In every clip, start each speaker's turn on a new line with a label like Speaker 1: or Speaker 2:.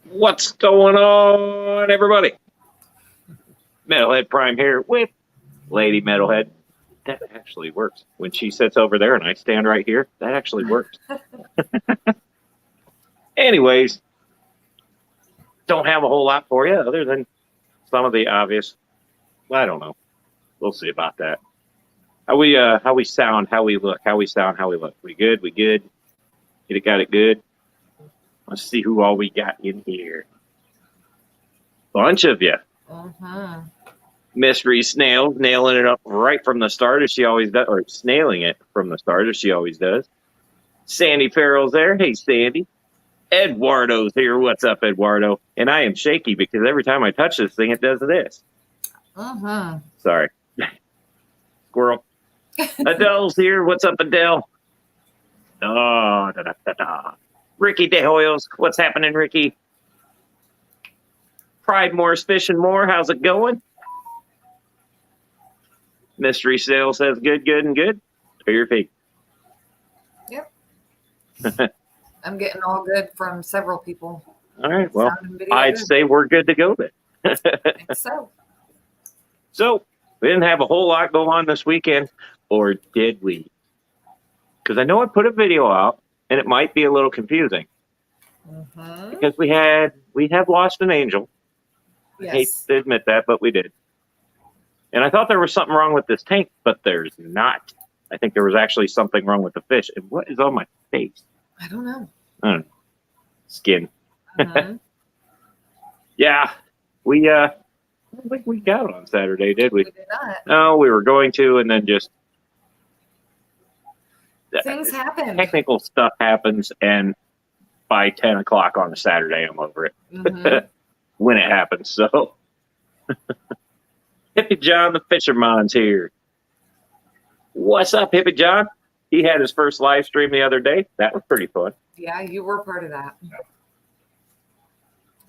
Speaker 1: What's going on, everybody? Metalhead Prime here with Lady Metalhead. That actually works. When she sits over there and I stand right here, that actually works. Anyways, don't have a whole lot for you other than some of the obvious. I don't know. We'll see about that. How we sound, how we look, how we sound, how we look. We good? We good? Got it good? Let's see who all we got in here. Bunch of you. Mystery Snail nailing it up right from the start as she always does, or snailing it from the start as she always does. Sandy Farrell's there. Hey, Sandy. Eduardo's here. What's up, Eduardo? And I am shaky because every time I touch this thing, it does this. Sorry. Squirrel. Adele's here. What's up, Adele? Oh, da-da-da-da. Ricky De Hoyos. What's happening, Ricky? Pride Moore's Fishing More. How's it going? Mystery Sale says good, good, and good. Or your pig.
Speaker 2: Yep. I'm getting all good from several people.
Speaker 1: All right. Well, I'd say we're good to go then.
Speaker 2: I think so.
Speaker 1: So, we didn't have a whole lot go on this weekend, or did we? Because I know I put a video out, and it might be a little confusing. Because we have lost an angel.
Speaker 2: Yes.
Speaker 1: I hate to admit that, but we did. And I thought there was something wrong with this tank, but there's not. I think there was actually something wrong with the fish. And what is on my face?
Speaker 2: I don't know.
Speaker 1: Skin. Yeah. I don't think we got it on Saturday, did we?
Speaker 2: We did not.
Speaker 1: No, we were going to, and then just
Speaker 2: things happen.
Speaker 1: Technical stuff happens, and by 10 o'clock on a Saturday, I'm over it. When it happens, so. Hippie John the Fisherman's here. What's up, Hippie John? He had his first live stream the other day. That was pretty fun.
Speaker 2: Yeah, you were part of that.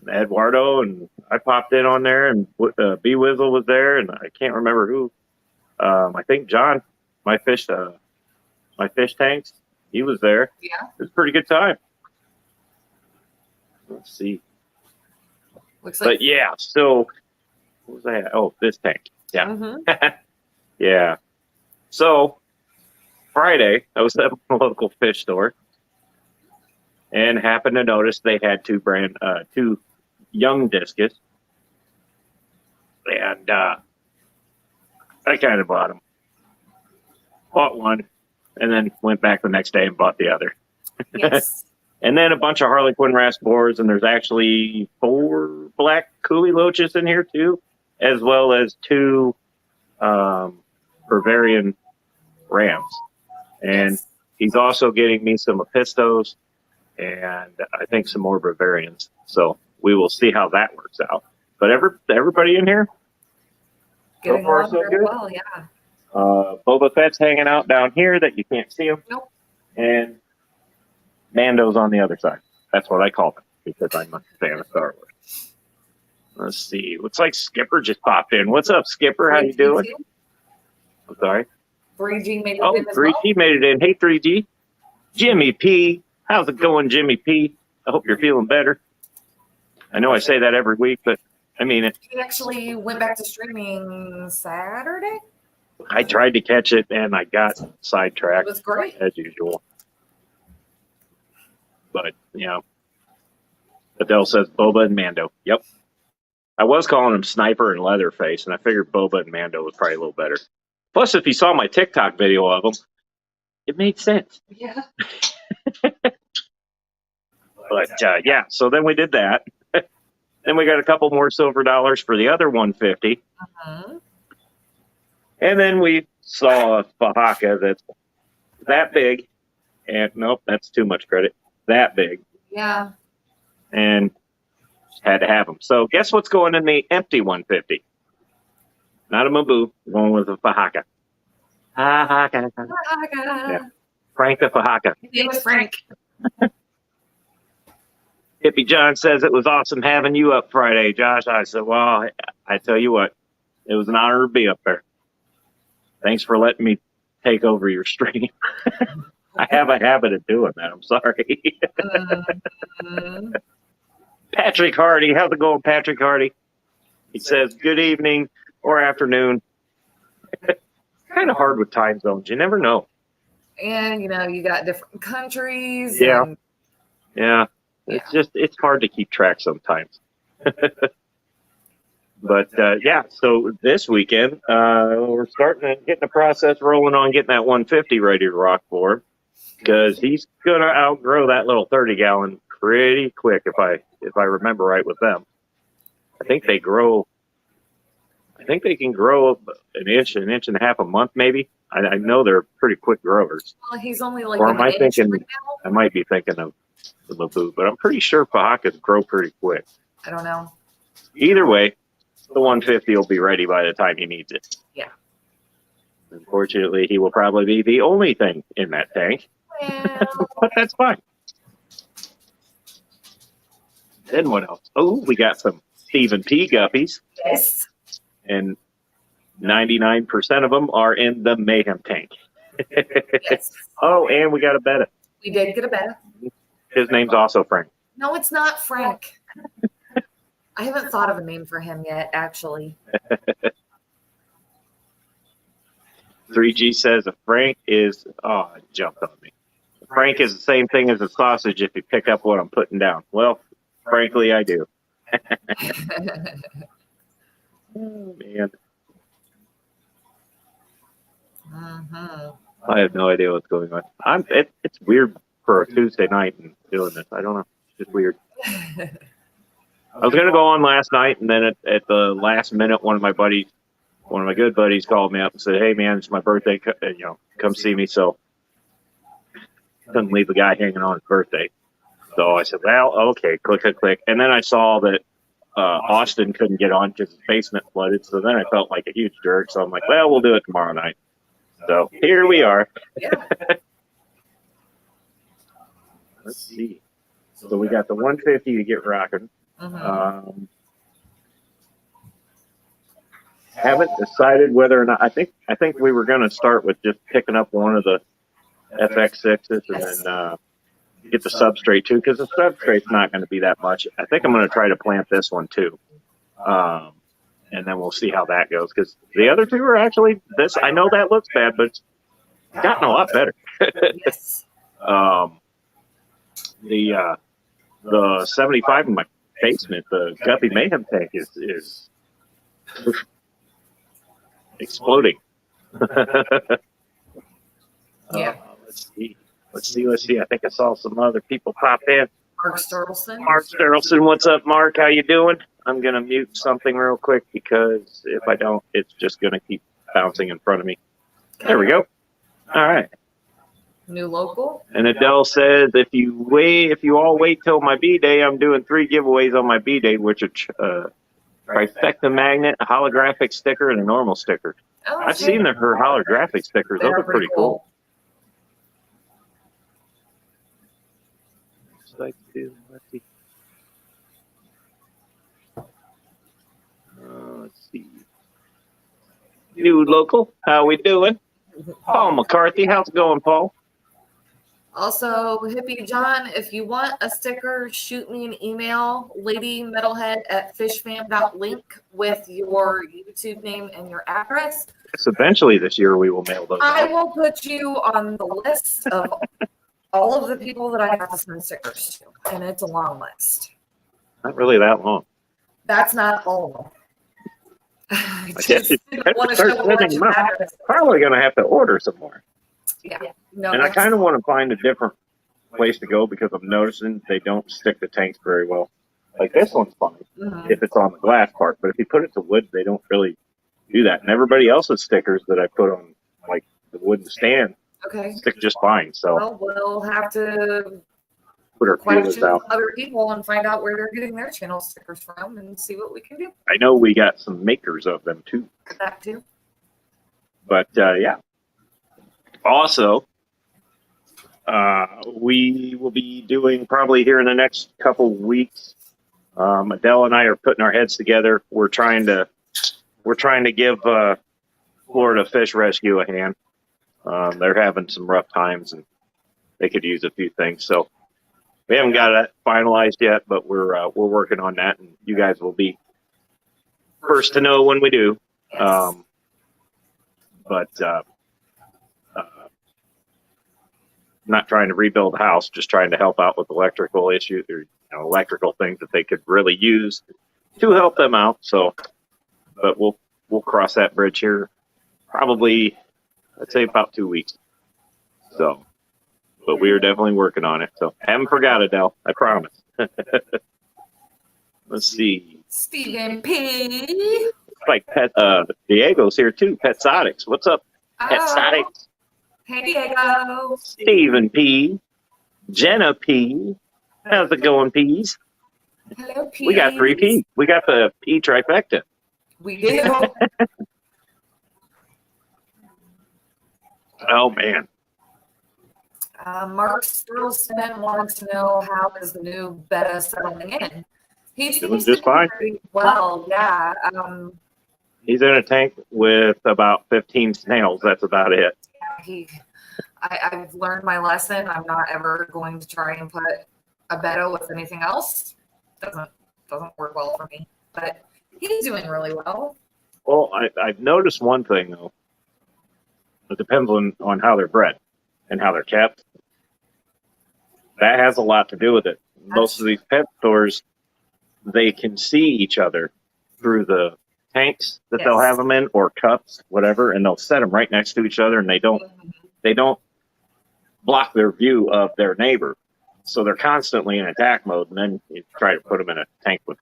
Speaker 1: Eduardo and I popped in on there, and B Wizzle was there, and I can't remember who. I think John, my fish tanks, he was there.
Speaker 2: Yeah,
Speaker 1: it was a pretty good time. Let's see.
Speaker 2: Looks like.
Speaker 1: But yeah, so what was that? Oh, this tank. Yeah, yeah. So Friday, I was at a local fish store and happened to notice they had two young discus, and I kind of bought them. Bought one, and then went back the next day and bought the other.
Speaker 2: Yes.
Speaker 1: And then a bunch of Harlequin wrasse boars, and there's actually 4 black coolie loaches in here too, as well as 2 Bavarian rams. And he's also getting me some Epistos and I think some more Bavarians. So we will see how that works out. But everybody in here?
Speaker 2: Getting
Speaker 1: so far,
Speaker 2: along
Speaker 1: so
Speaker 2: very
Speaker 1: good.
Speaker 2: well, yeah.
Speaker 1: Boba Fett's hanging out down here that you can't see him.
Speaker 2: Nope.
Speaker 1: And Mando's on the other side. That's what I call him because I'm a fan of Star Wars. Let's see. Looks like Skipper just popped in. What's up, Skipper? How you doing? I'm sorry.
Speaker 2: 3G made it
Speaker 1: in as 3G well? Made it in. Hey, 3G. Jimmy P. How's it going, Jimmy P? I hope you're feeling better. I know I say that every week, but I mean it.
Speaker 2: He actually went back to streaming Saturday?
Speaker 1: I tried to catch it, and I got sidetracked.
Speaker 2: It was great.
Speaker 1: As usual. But, you know, Adele says Boba and Mando. Yep. I was calling him Sniper and Leatherface, and I figured Boba and Mando was probably a little better. Plus, if you saw my TikTok video of them, it made sense.
Speaker 2: Yeah.
Speaker 1: But, yeah, so then we did that. Then we got a couple more silver dollars for the other 150. And then we saw a Fahaka that's that big. And, nope, that's too much credit. That big.
Speaker 2: Yeah.
Speaker 1: And had to have them. So guess what's going in the empty 150? Not a Mabu. We're going with a Fahaka. Fahaka. Yeah. Frank the Fahaka.
Speaker 2: His name was Frank.
Speaker 1: Hippie John says it was awesome having you up Friday, Josh. I said, well, I tell you what, it was an honor to be up there. Thanks for letting me take over your stream. I have a habit of doing that. I'm sorry. Patrick Hardy. How's it going, Patrick Hardy? He says, good evening or afternoon. Kind of hard with time zones. You never know.
Speaker 2: And, you got different countries.
Speaker 1: Yeah.
Speaker 2: And,
Speaker 1: Yeah. It's hard to keep track sometimes. But, so this weekend, we're getting the process rolling on getting that 150 ready to rock for him, because he's going to outgrow that little 30-gallon pretty quick if I remember right with them. I think they can grow an inch and a half a month, maybe. I know they're pretty quick growers.
Speaker 2: well, he's only like
Speaker 1: Or
Speaker 2: an
Speaker 1: am I
Speaker 2: inch
Speaker 1: thinking?
Speaker 2: right now.
Speaker 1: I might be thinking of the Laboo, but I'm pretty sure Pahakas grow pretty quick.
Speaker 2: I don't know.
Speaker 1: Either way, the 150 will be ready by the time he needs it.
Speaker 2: Yeah.
Speaker 1: Unfortunately, he will probably be the only thing in that tank,
Speaker 2: Well,
Speaker 1: but that's fine. Then what else? Oh, we got some Stephen P. guppies,
Speaker 2: yes.
Speaker 1: and 99% of them are in the MayheM tank.
Speaker 2: Yes.
Speaker 1: Oh, and we got a betta.
Speaker 2: We did get a betta.
Speaker 1: His name's also Frank.
Speaker 2: No, it's not Frank. I haven't thought of a name for him yet, actually.
Speaker 1: 3G says a Frank is, it jumped on me. Frank is the same thing as a sausage if you pick up what I'm putting down. Well, frankly, I do. Oh, man.
Speaker 2: Mhm.
Speaker 1: I have no idea what's going on. It's weird for a Tuesday night and doing this. I don't know. It's just weird. I was going to go on last night, and then at the last minute, one of my good buddies called me up and said, hey, man, it's my birthday. Come see me. So couldn't leave the guy hanging on his birthday. So I said, well, okay, click. And then I saw that Austin couldn't get on because his basement flooded. So then I felt like a huge jerk. So I'm like, well, we'll do it tomorrow night. So here we are.
Speaker 2: Yeah.
Speaker 1: Let's see. So we got the 150 to get rocking.
Speaker 2: Mhm.
Speaker 1: Haven't decided whether or not. I think we were going to start with just picking up one of the FX6s and then get the substrate too, because the substrate's not going to be that much. I think I'm going to try to plant this one too, and then we'll see how that goes. Because the other two are actually this. I know that looks bad, but it's gotten a lot better.
Speaker 2: Yes.
Speaker 1: The 75 in my basement, the Guppy MayheM tank is exploding.
Speaker 2: Yeah.
Speaker 1: Let's see. I think I saw some other people pop in.
Speaker 2: Mark Sterlson.
Speaker 1: Mark Sterlson, what's up, Mark? How you doing? I'm gonna mute something real quick because if I don't, it's just gonna keep bouncing in front of me. There we go. All right.
Speaker 2: New local.
Speaker 1: And Adele says, if you all wait till my B-Day, I'm doing 3 giveaways on my B-Day, which are trifecta magnet, a holographic sticker, and a normal sticker.
Speaker 2: Oh,
Speaker 1: I've seen her holographic stickers. Those are pretty cool. Let's see. Let's see. New local, how we doing? Paul McCarthy, how's it going, Paul?
Speaker 2: Also, Hippie John, if you want a sticker, shoot me an email, ladymetalhead@fishfam.link with your YouTube name and your address.
Speaker 1: Yes, eventually this year we will mail those.
Speaker 2: I will put you on the list of all of the people that I have to send stickers to, and it's a long list.
Speaker 1: Not really that long.
Speaker 2: That's not all of them. I
Speaker 1: guess
Speaker 2: just didn't want to show a bunch of addresses.
Speaker 1: Probably going to have to order some more.
Speaker 2: Yeah. No,
Speaker 1: And I kind of want to find a different place to go because I'm noticing they don't stick to tanks very well. Like this one's fine if it's on the glass part, but if you put it to wood, they don't really do that. And everybody else's stickers that I put on like the wooden stand stick just fine. So
Speaker 2: well, we'll have to
Speaker 1: put our feelers
Speaker 2: question
Speaker 1: out.
Speaker 2: other people and find out where they're getting their channel stickers from and see what we can do.
Speaker 1: I know we got some makers of them too.
Speaker 2: That too.
Speaker 1: But yeah. Also, we will be doing probably here in the next couple weeks. Adele and I are putting our heads together. We're trying to give Florida Fish Rescue a hand. They're having some rough times and they could use a few things. So We haven't got it finalized yet, but we're working on that, and you guys will be first to know when we do.
Speaker 2: Yes.
Speaker 1: But not trying to rebuild the house, just trying to help out with electrical issues or electrical things that they could really use to help them out. So, but we'll cross that bridge here probably, I'd say about 2 weeks. So, but we are definitely working on it. So haven't forgot, Adele. I promise. Let's see.
Speaker 2: Stephen P.
Speaker 1: Like Diego's here too. Petsotics. What's up, Petsotics?
Speaker 2: Hey, Diego.
Speaker 1: Stephen P. Jenna P. How's it going, P's?
Speaker 2: Hello, P.
Speaker 1: We got 3 P. We got the P trifecta.
Speaker 2: We do.
Speaker 1: Oh man.
Speaker 2: Mark Sturlson wanted to know how is the new beta settling in. He
Speaker 1: Doing
Speaker 2: seems
Speaker 1: just
Speaker 2: to be
Speaker 1: fine.
Speaker 2: pretty well, yeah.
Speaker 1: He's in a tank with about 15 snails. That's about it.
Speaker 2: I've learned my lesson. I'm not ever going to try and put a beta with anything else. Doesn't work well for me. But he's doing really well.
Speaker 1: Well, I've noticed one thing though. It depends on how they're bred and how they're kept. That has a lot to do with it. Most of these pet stores, they can see each other through the tanks that they'll have them in, or cups, whatever, and they'll set them right next to each other, and they don't block their view of their neighbor. So they're constantly in attack mode, and then you try to put them in a tank with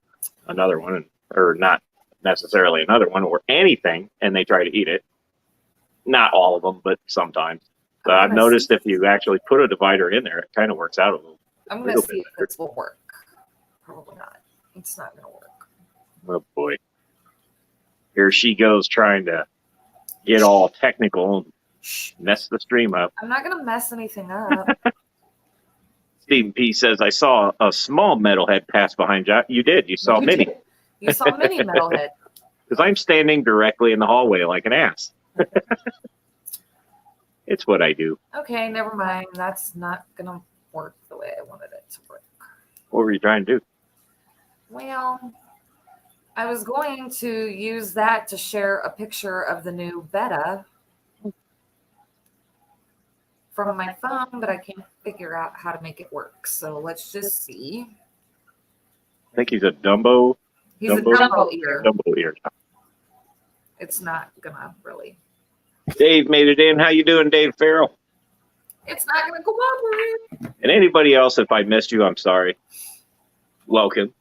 Speaker 1: another one, or not necessarily another one, or anything, and they try to eat it. Not all of them, but sometimes. So I've noticed if you actually put a divider in there, it kind of works out a little.
Speaker 2: I'm going to see if this will work. Probably not. It's not going to work.
Speaker 1: Oh boy. Here she goes trying to get all technical and mess the stream up.
Speaker 2: I'm not going to mess anything up.
Speaker 1: Stephen P says, I saw a small metalhead pass behind you. You did. You saw Mini.
Speaker 2: You saw Mini metalhead.
Speaker 1: Because I'm standing directly in the hallway like an ass. It's what I do.
Speaker 2: Okay, never mind. That's not going to work the way I wanted it to work.
Speaker 1: What were you trying to do?
Speaker 2: Well, I was going to use that to share a picture of the new beta from my phone, but I can't figure out how to make it work. So let's just see.
Speaker 1: I think he's a Dumbo.
Speaker 2: He's a Dumbo ear.
Speaker 1: Dumbo ear.
Speaker 2: It's not going to really.
Speaker 1: Dave made it in. How you doing, Dave Farrell?
Speaker 2: It's not going to cooperate.
Speaker 1: And anybody else, if I missed you, I'm sorry. Welcome.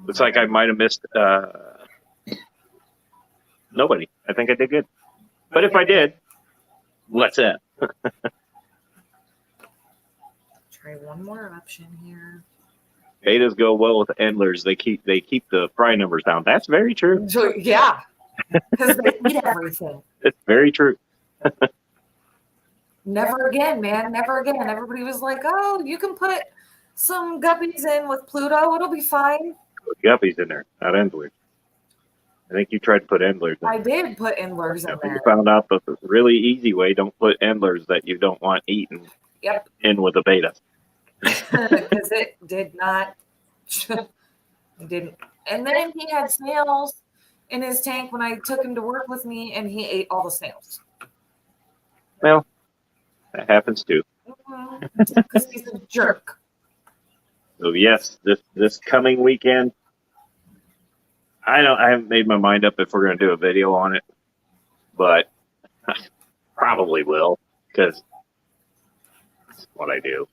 Speaker 1: Looks like I might have missed nobody. I think I did good. But if I did, what's that?
Speaker 2: Try one more option here.
Speaker 1: Betas go well with endlers. They keep the fry numbers down. That's very true.
Speaker 2: So, yeah, because they eat everything.
Speaker 1: It's very true.
Speaker 2: Never again, man. Never again. Everybody was like, oh, you can put some guppies in with Pluto. It'll be fine.
Speaker 1: Guppies in there, not endlers. I think you tried to put endlers in.
Speaker 2: I did put endlers in there.
Speaker 1: You found out the really easy way, don't put endlers that you don't want eaten in with a beta.
Speaker 2: Because it did not. It didn't. And then he had snails in his tank when I took him to work with me, and he ate all the snails.
Speaker 1: Well, that happens too.
Speaker 2: Because he's a jerk.
Speaker 1: So yes, this coming weekend, I haven't made my mind up if we're going to do a video on it, but I probably will, because that's what I do.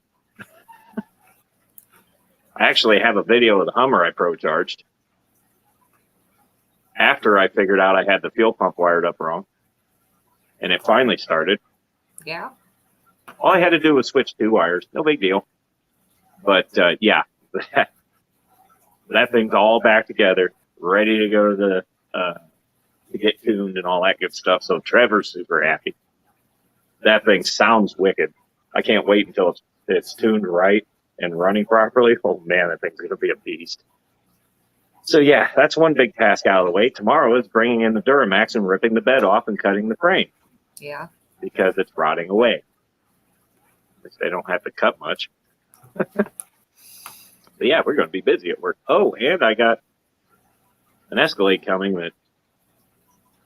Speaker 1: I actually have a video of the Hummer I pro-charged after I figured out I had the fuel pump wired up wrong, and it finally started.
Speaker 2: Yeah.
Speaker 1: All I had to do was switch 2 wires. No big deal. But, yeah, that thing's all back together, ready to go to to get tuned and all that good stuff. So Trevor's super happy. That thing sounds wicked. I can't wait until it's tuned right and running properly. Oh, man, that thing's going to be a beast. So, yeah, that's one big task out of the way. Tomorrow is bringing in the Duramax and ripping the bed off and cutting the frame.
Speaker 2: Yeah.
Speaker 1: Because it's rotting away. Which they don't have to cut much. But yeah, we're going to be busy at work. Oh, and I got an Escalade coming that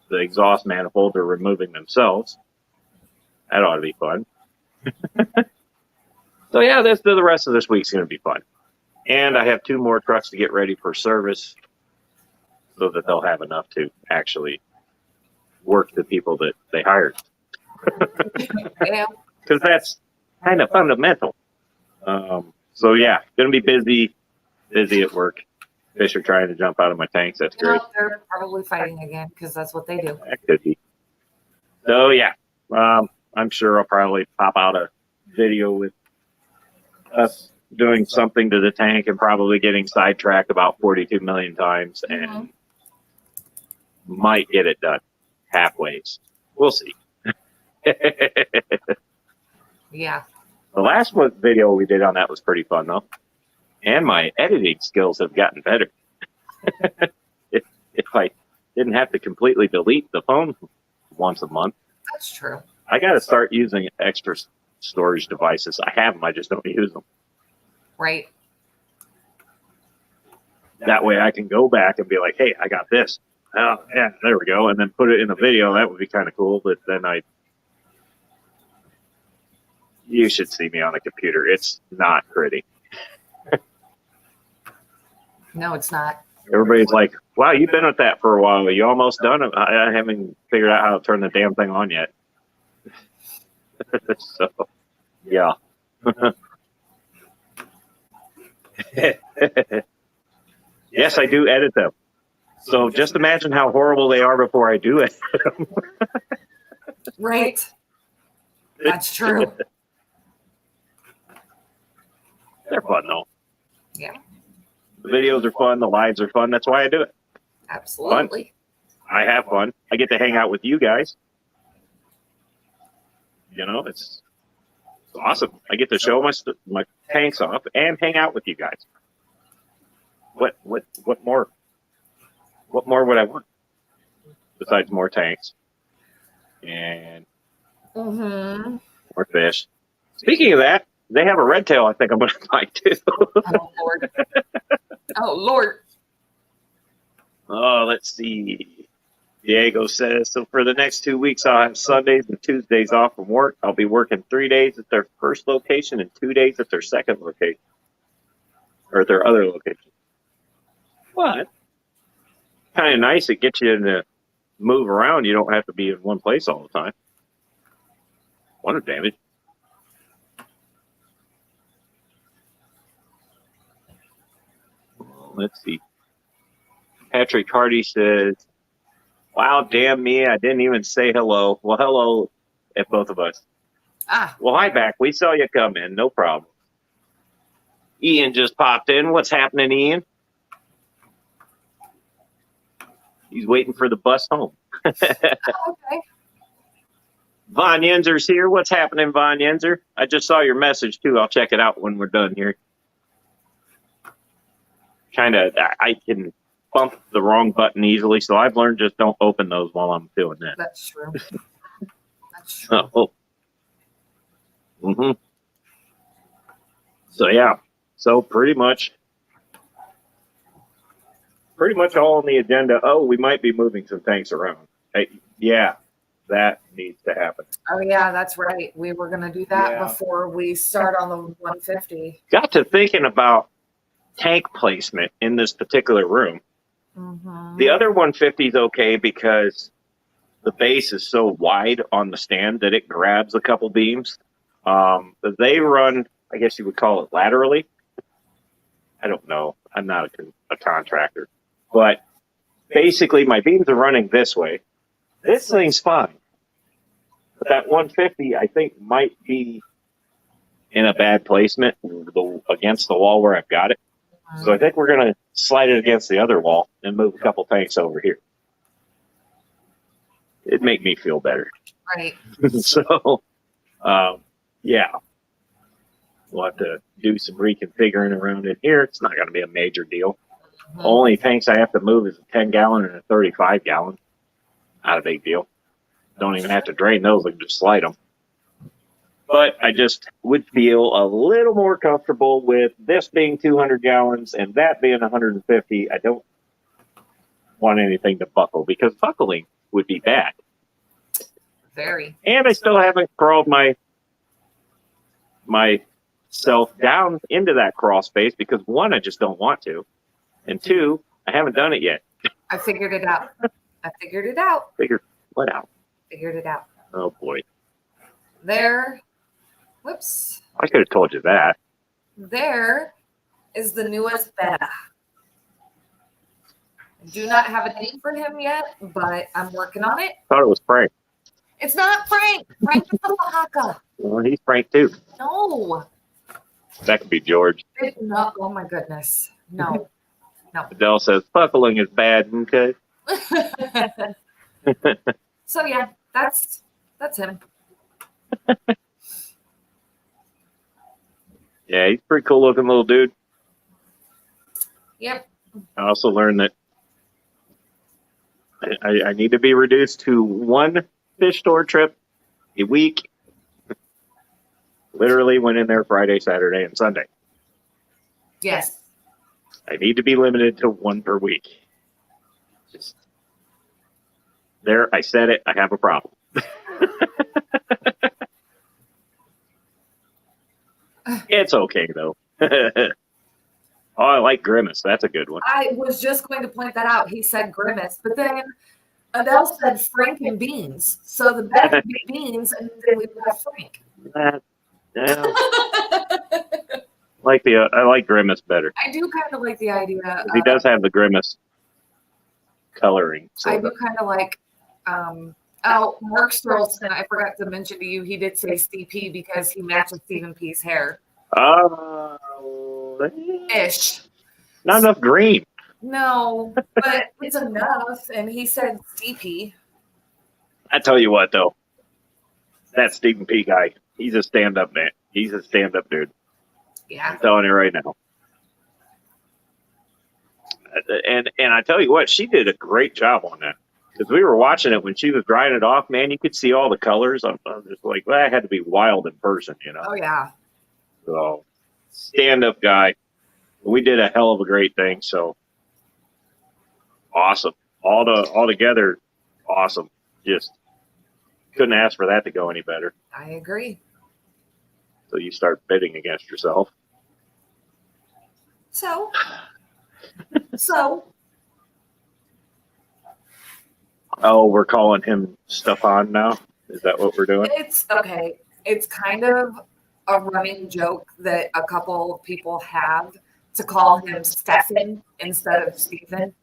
Speaker 1: the exhaust manifolds are removing themselves. That ought to be fun. So yeah, the rest of this week's going to be fun. And I have 2 more trucks to get ready for service so that they'll have enough to actually work the people that they hired.
Speaker 2: Yeah.
Speaker 1: Because that's kind of fundamental. So yeah, going to be busy at work. Fish are trying to jump out of my tanks. That's great.
Speaker 2: They're probably fighting again because that's what they do.
Speaker 1: That could be. So yeah, I'm sure I'll probably pop out a video with us doing something to the tank and probably getting sidetracked about 42 million times and might get it done halfway. We'll see.
Speaker 2: Yeah.
Speaker 1: The last video we did on that was pretty fun though. And my editing skills have gotten better. if I didn't have to completely delete the phone once a month.
Speaker 2: That's true.
Speaker 1: I got to start using extra storage devices. I have them, I just don't use them.
Speaker 2: Right.
Speaker 1: That way I can go back and be like, hey, I got this. Oh, yeah, there we go. And then put it in a video. That would be kind of cool. But then you should see me on a computer. It's not pretty.
Speaker 2: No, it's not.
Speaker 1: Everybody's like, wow, you've been at that for a while. Are you almost done? I haven't figured out how to turn the damn thing on yet. So, yeah. Yes, I do edit them. So just imagine how horrible they are before I do it.
Speaker 2: Right. That's true.
Speaker 1: They're fun, though.
Speaker 2: Yeah.
Speaker 1: The videos are fun. The lives are fun. That's why I do it.
Speaker 2: Absolutely.
Speaker 1: Fun. I have fun. I get to hang out with you guys. You know, it's awesome. I get to show my tanks off and hang out with you guys. What more? What more would I want besides more tanks and more fish? Speaking of that, they have a red tail. I think I'm going to buy too.
Speaker 2: Oh Lord. Oh Lord.
Speaker 1: Oh, let's see. Diego says, so for the next 2 weeks, I'll have Sundays and Tuesdays off from work. I'll be working 3 days at their first location and 2 days at their second location, or at their other location. What? Kind of nice. It gets you to move around. You don't have to be in one place all the time. What a damage. Let's see. Patrick Hardy says, wow, damn me. I didn't even say hello. Well, hello at both of us. Well, hi back. We saw you come in. No problem. Ian just popped in. What's happening, Ian? He's waiting for the bus home.
Speaker 2: Okay.
Speaker 1: Von Yenzer's here. What's happening, Von Yenzer? I just saw your message, too. I'll check it out when we're done here. I can bump the wrong button easily, so I've learned just don't open those while I'm doing that.
Speaker 2: That's true. That's true.
Speaker 1: Oh. So, yeah. So, pretty much all on the agenda. Oh, we might be moving some tanks around. Yeah, that needs to happen.
Speaker 2: Oh yeah, that's right. We were going to do that before we start on the 150.
Speaker 1: Got to thinking about tank placement in this particular room. The other 150 is okay because the base is so wide on the stand that it grabs a couple beams. They run, I guess you would call it laterally. I don't know. I'm not a contractor. But basically, my beams are running this way. This thing's fine. But that 150, I think, might be in a bad placement against the wall where I've got it. So I think we're going to slide it against the other wall and move a couple tanks over here. It'd make me feel better.
Speaker 2: Right.
Speaker 1: So, yeah. We'll have to do some reconfiguring around in here. It's not going to be a major deal. Only tanks I have to move is a 10-gallon and a 35-gallon. Not a big deal. Don't even have to drain those. I can just slide them. But I just would feel a little more comfortable with this being 200 gallons and that being 150. I don't want anything to buckle because buckling would be bad.
Speaker 2: Very.
Speaker 1: And I still haven't crawled myself down into that crawl space because one, I just don't want to, and two, I haven't done it yet.
Speaker 2: I figured it out. Figured it out.
Speaker 1: Figured what out?
Speaker 2: Figured it out.
Speaker 1: Oh boy.
Speaker 2: There. Whoops.
Speaker 1: I could have told you that.
Speaker 2: There is the newest beta. I do not have a name for him yet, but I'm working on it.
Speaker 1: Thought it was Frank.
Speaker 2: It's not Frank. Frank is the Oaxaca.
Speaker 1: Well, he's Frank too.
Speaker 2: No.
Speaker 1: That could be George.
Speaker 2: No. Oh my goodness. No. No.
Speaker 1: Adele says buckling is bad. Okay.
Speaker 2: So yeah, that's him.
Speaker 1: Yeah, he's a pretty cool looking little dude.
Speaker 2: Yep.
Speaker 1: I also learned that I need to be reduced to one fish store trip a week. Literally went in there Friday, Saturday, and Sunday.
Speaker 2: Yes.
Speaker 1: I need to be limited to one per week. Just there, I said it. I have a problem. It's okay though. Oh, I like Grimace. That's a good one.
Speaker 2: I was just going to point that out. He said Grimace, but then Adele said Frank and Beans. So the best would be Beans, and then we would have Frank.
Speaker 1: Yeah. I like Grimace better.
Speaker 2: I do kind of like the idea.
Speaker 1: He does have the Grimace coloring.
Speaker 2: I do kind of like. Mark Strolson, I forgot to mention to you, he did say CP because he matches Stephen P's hair. Ish.
Speaker 1: Not enough green.
Speaker 2: No, but it's enough. And he said CP.
Speaker 1: I tell you what, though, that Stephen P guy, he's a stand-up man. He's a stand-up dude.
Speaker 2: Yeah.
Speaker 1: I'm telling you right now. And I tell you what, she did a great job on that. Because we were watching it when she was drying it off, man, you could see all the colors. I'm just like, well, that had to be wild in person, you know?
Speaker 2: Oh, yeah.
Speaker 1: So, stand-up guy. We did a hell of a great thing, so awesome. All together, awesome. Just couldn't ask for that to go any better.
Speaker 2: I agree.
Speaker 1: So you start bidding against yourself.
Speaker 2: So.
Speaker 1: Oh, we're calling him Stefan now? Is that what we're doing?
Speaker 2: It's okay. It's kind of a running joke that a couple of people have to call him Stefan instead of Stephen.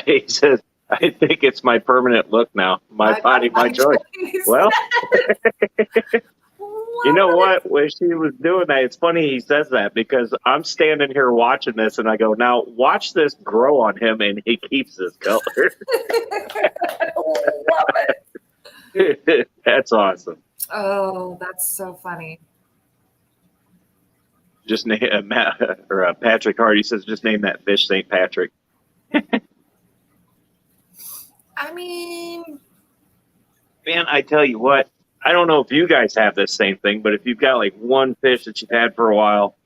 Speaker 1: He says, I think it's my permanent look now. My body, my choice. Well, you know what? When she was doing that, it's funny he says that because I'm standing here watching this and I go, now watch this grow on him and he keeps his color.
Speaker 2: I love it.
Speaker 1: That's awesome.
Speaker 2: Oh, that's so funny.
Speaker 1: Just name Patrick Hardy says, just name that fish St. Patrick.
Speaker 2: I mean,
Speaker 1: man, I tell you what, I don't know if you guys have this same thing, but if you've got like one fish that you've had for a while,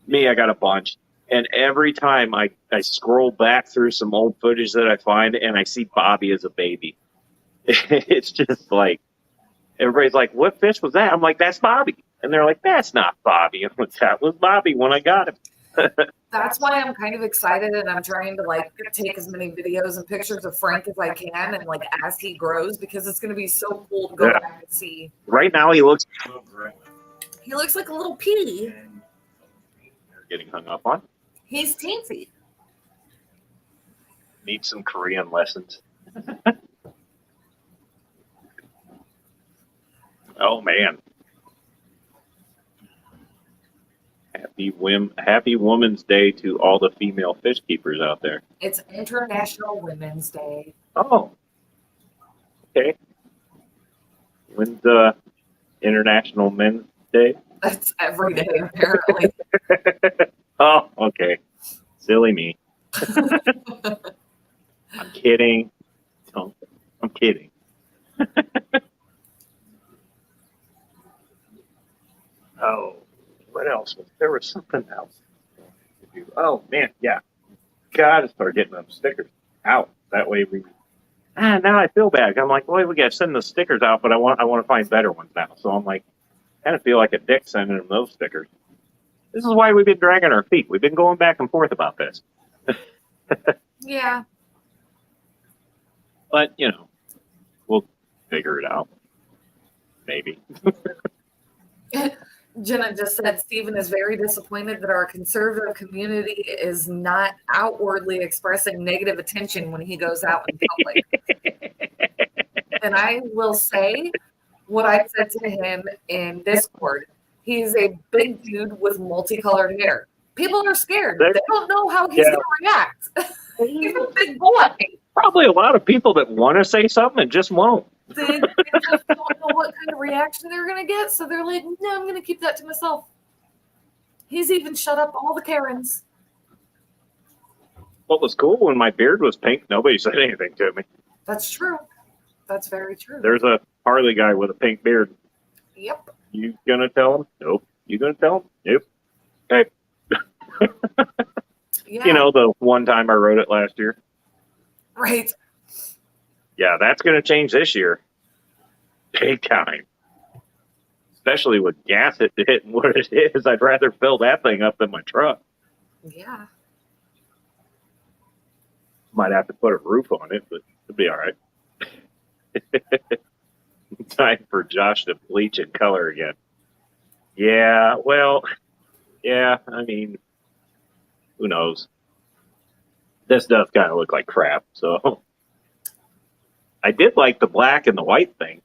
Speaker 1: me, I got a bunch. And every time I scroll back through some old footage that I find and I see Bobby as a baby, it's just like, everybody's like, what fish was that? I'm like, that's Bobby. And they're like, that's not Bobby. I'm like, that was Bobby when I got him.
Speaker 2: That's why I'm kind of excited and I'm trying to like take as many videos and pictures of Frank as I can and like as he grows because it's going to be so cool to go back and see.
Speaker 1: Right now he looks
Speaker 2: like a little pea.
Speaker 1: You're getting hung up on.
Speaker 2: He's teensy.
Speaker 1: Need some Korean lessons. Oh man. Happy Women's Day to all the female fish keepers out there.
Speaker 2: It's International Women's Day.
Speaker 1: Oh. Okay. When's International Men's Day?
Speaker 2: That's every day, apparently.
Speaker 1: Oh, okay. Silly me. I'm kidding. I'm kidding. was something else. Oh man, yeah. Gotta start getting them stickers out. That way we. Now I feel bad. I'm like, boy, we got to send the stickers out, but I want to find better ones now. So I'm like, kind of feel like a dick sending them those stickers. This is why we've been dragging our feet. We've been going back and forth about this.
Speaker 2: Yeah.
Speaker 1: But, we'll figure it out. Maybe.
Speaker 2: Jenna just said Stephen is very disappointed that our conservative community is not outwardly expressing negative attention when he goes out in public. And I will say what I said to him in Discord. He's a big dude with multicolored hair. People are scared. They don't know how he's going to react. He's a big boy.
Speaker 1: Probably a lot of people that want to say something and just won't.
Speaker 2: They just don't know what kind of reaction they're going to get, so they're like, no, I'm going to keep that to myself. He's even shut up all the Karens.
Speaker 1: What was cool when my beard was pink, nobody said anything to me.
Speaker 2: That's true. That's very true.
Speaker 1: There's a Harley guy with a pink beard.
Speaker 2: Yep.
Speaker 1: You gonna tell him? Nope. You gonna tell him? Nope. Okay.
Speaker 2: Yeah.
Speaker 1: The one time I rode it last year.
Speaker 2: Right.
Speaker 1: Yeah, that's gonna change this year. Big time. Especially with gas hitting what it is. I'd rather fill that thing up than my truck.
Speaker 2: Yeah.
Speaker 1: Might have to put a roof on it, but it'll be all right. Time for Josh to bleach and color again. Yeah, well, yeah, I mean, who knows? This does kind of look like crap, so I did like the black and the white thing,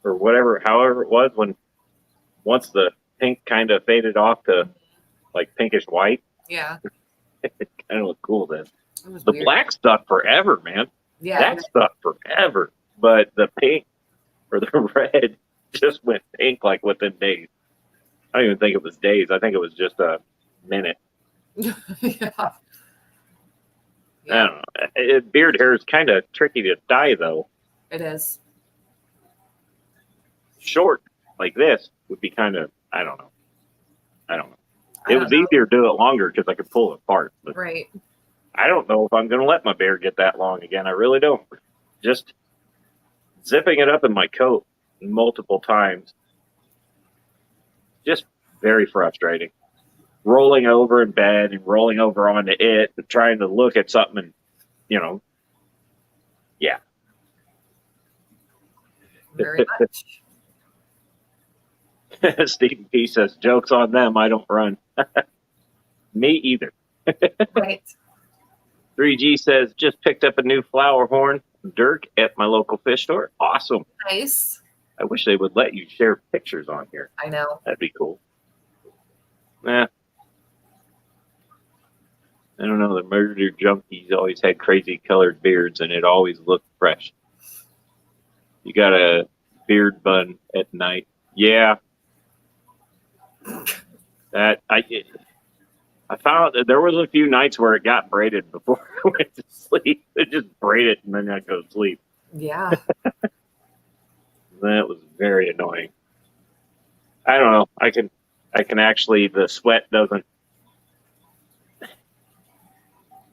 Speaker 1: or however it was once the pink kind of faded off to like pinkish white.
Speaker 2: Yeah.
Speaker 1: It kind of looked cool then.
Speaker 2: The
Speaker 1: weird. Black stuck forever, man.
Speaker 2: Yeah.
Speaker 1: That stuck forever, but the pink or the red just went pink like within days. I don't even think it was days. I think it was just a minute.
Speaker 2: Yeah.
Speaker 1: I don't know. Beard hair is kind of tricky to dye, though.
Speaker 2: It is.
Speaker 1: Short like this would be kind of, I don't know. It was easier to do it longer because I could pull it apart. But
Speaker 2: right.
Speaker 1: I don't know if I'm going to let my beard get that long again. I really don't. Just zipping it up in my coat multiple times. Just very frustrating. Rolling over in bed and rolling over onto it and trying to look at something and, yeah.
Speaker 2: Very much.
Speaker 1: Stephen P says, joke's on them, I don't run. Me either.
Speaker 2: Right.
Speaker 1: 3G says, just picked up a new flower horn, Dirk, at my local fish store. Awesome.
Speaker 2: Nice.
Speaker 1: I wish they would let you share pictures on here.
Speaker 2: I know.
Speaker 1: That'd be cool. I don't know. The murder junkies always had crazy colored beards, and it always looked fresh. You got a beard bun at night. Yeah. I found that there was a few nights where it got braided before I went to sleep. It just braid it, and then I'd go to sleep.
Speaker 2: Yeah.
Speaker 1: That was very annoying. I don't know. I can actually, the sweat doesn't.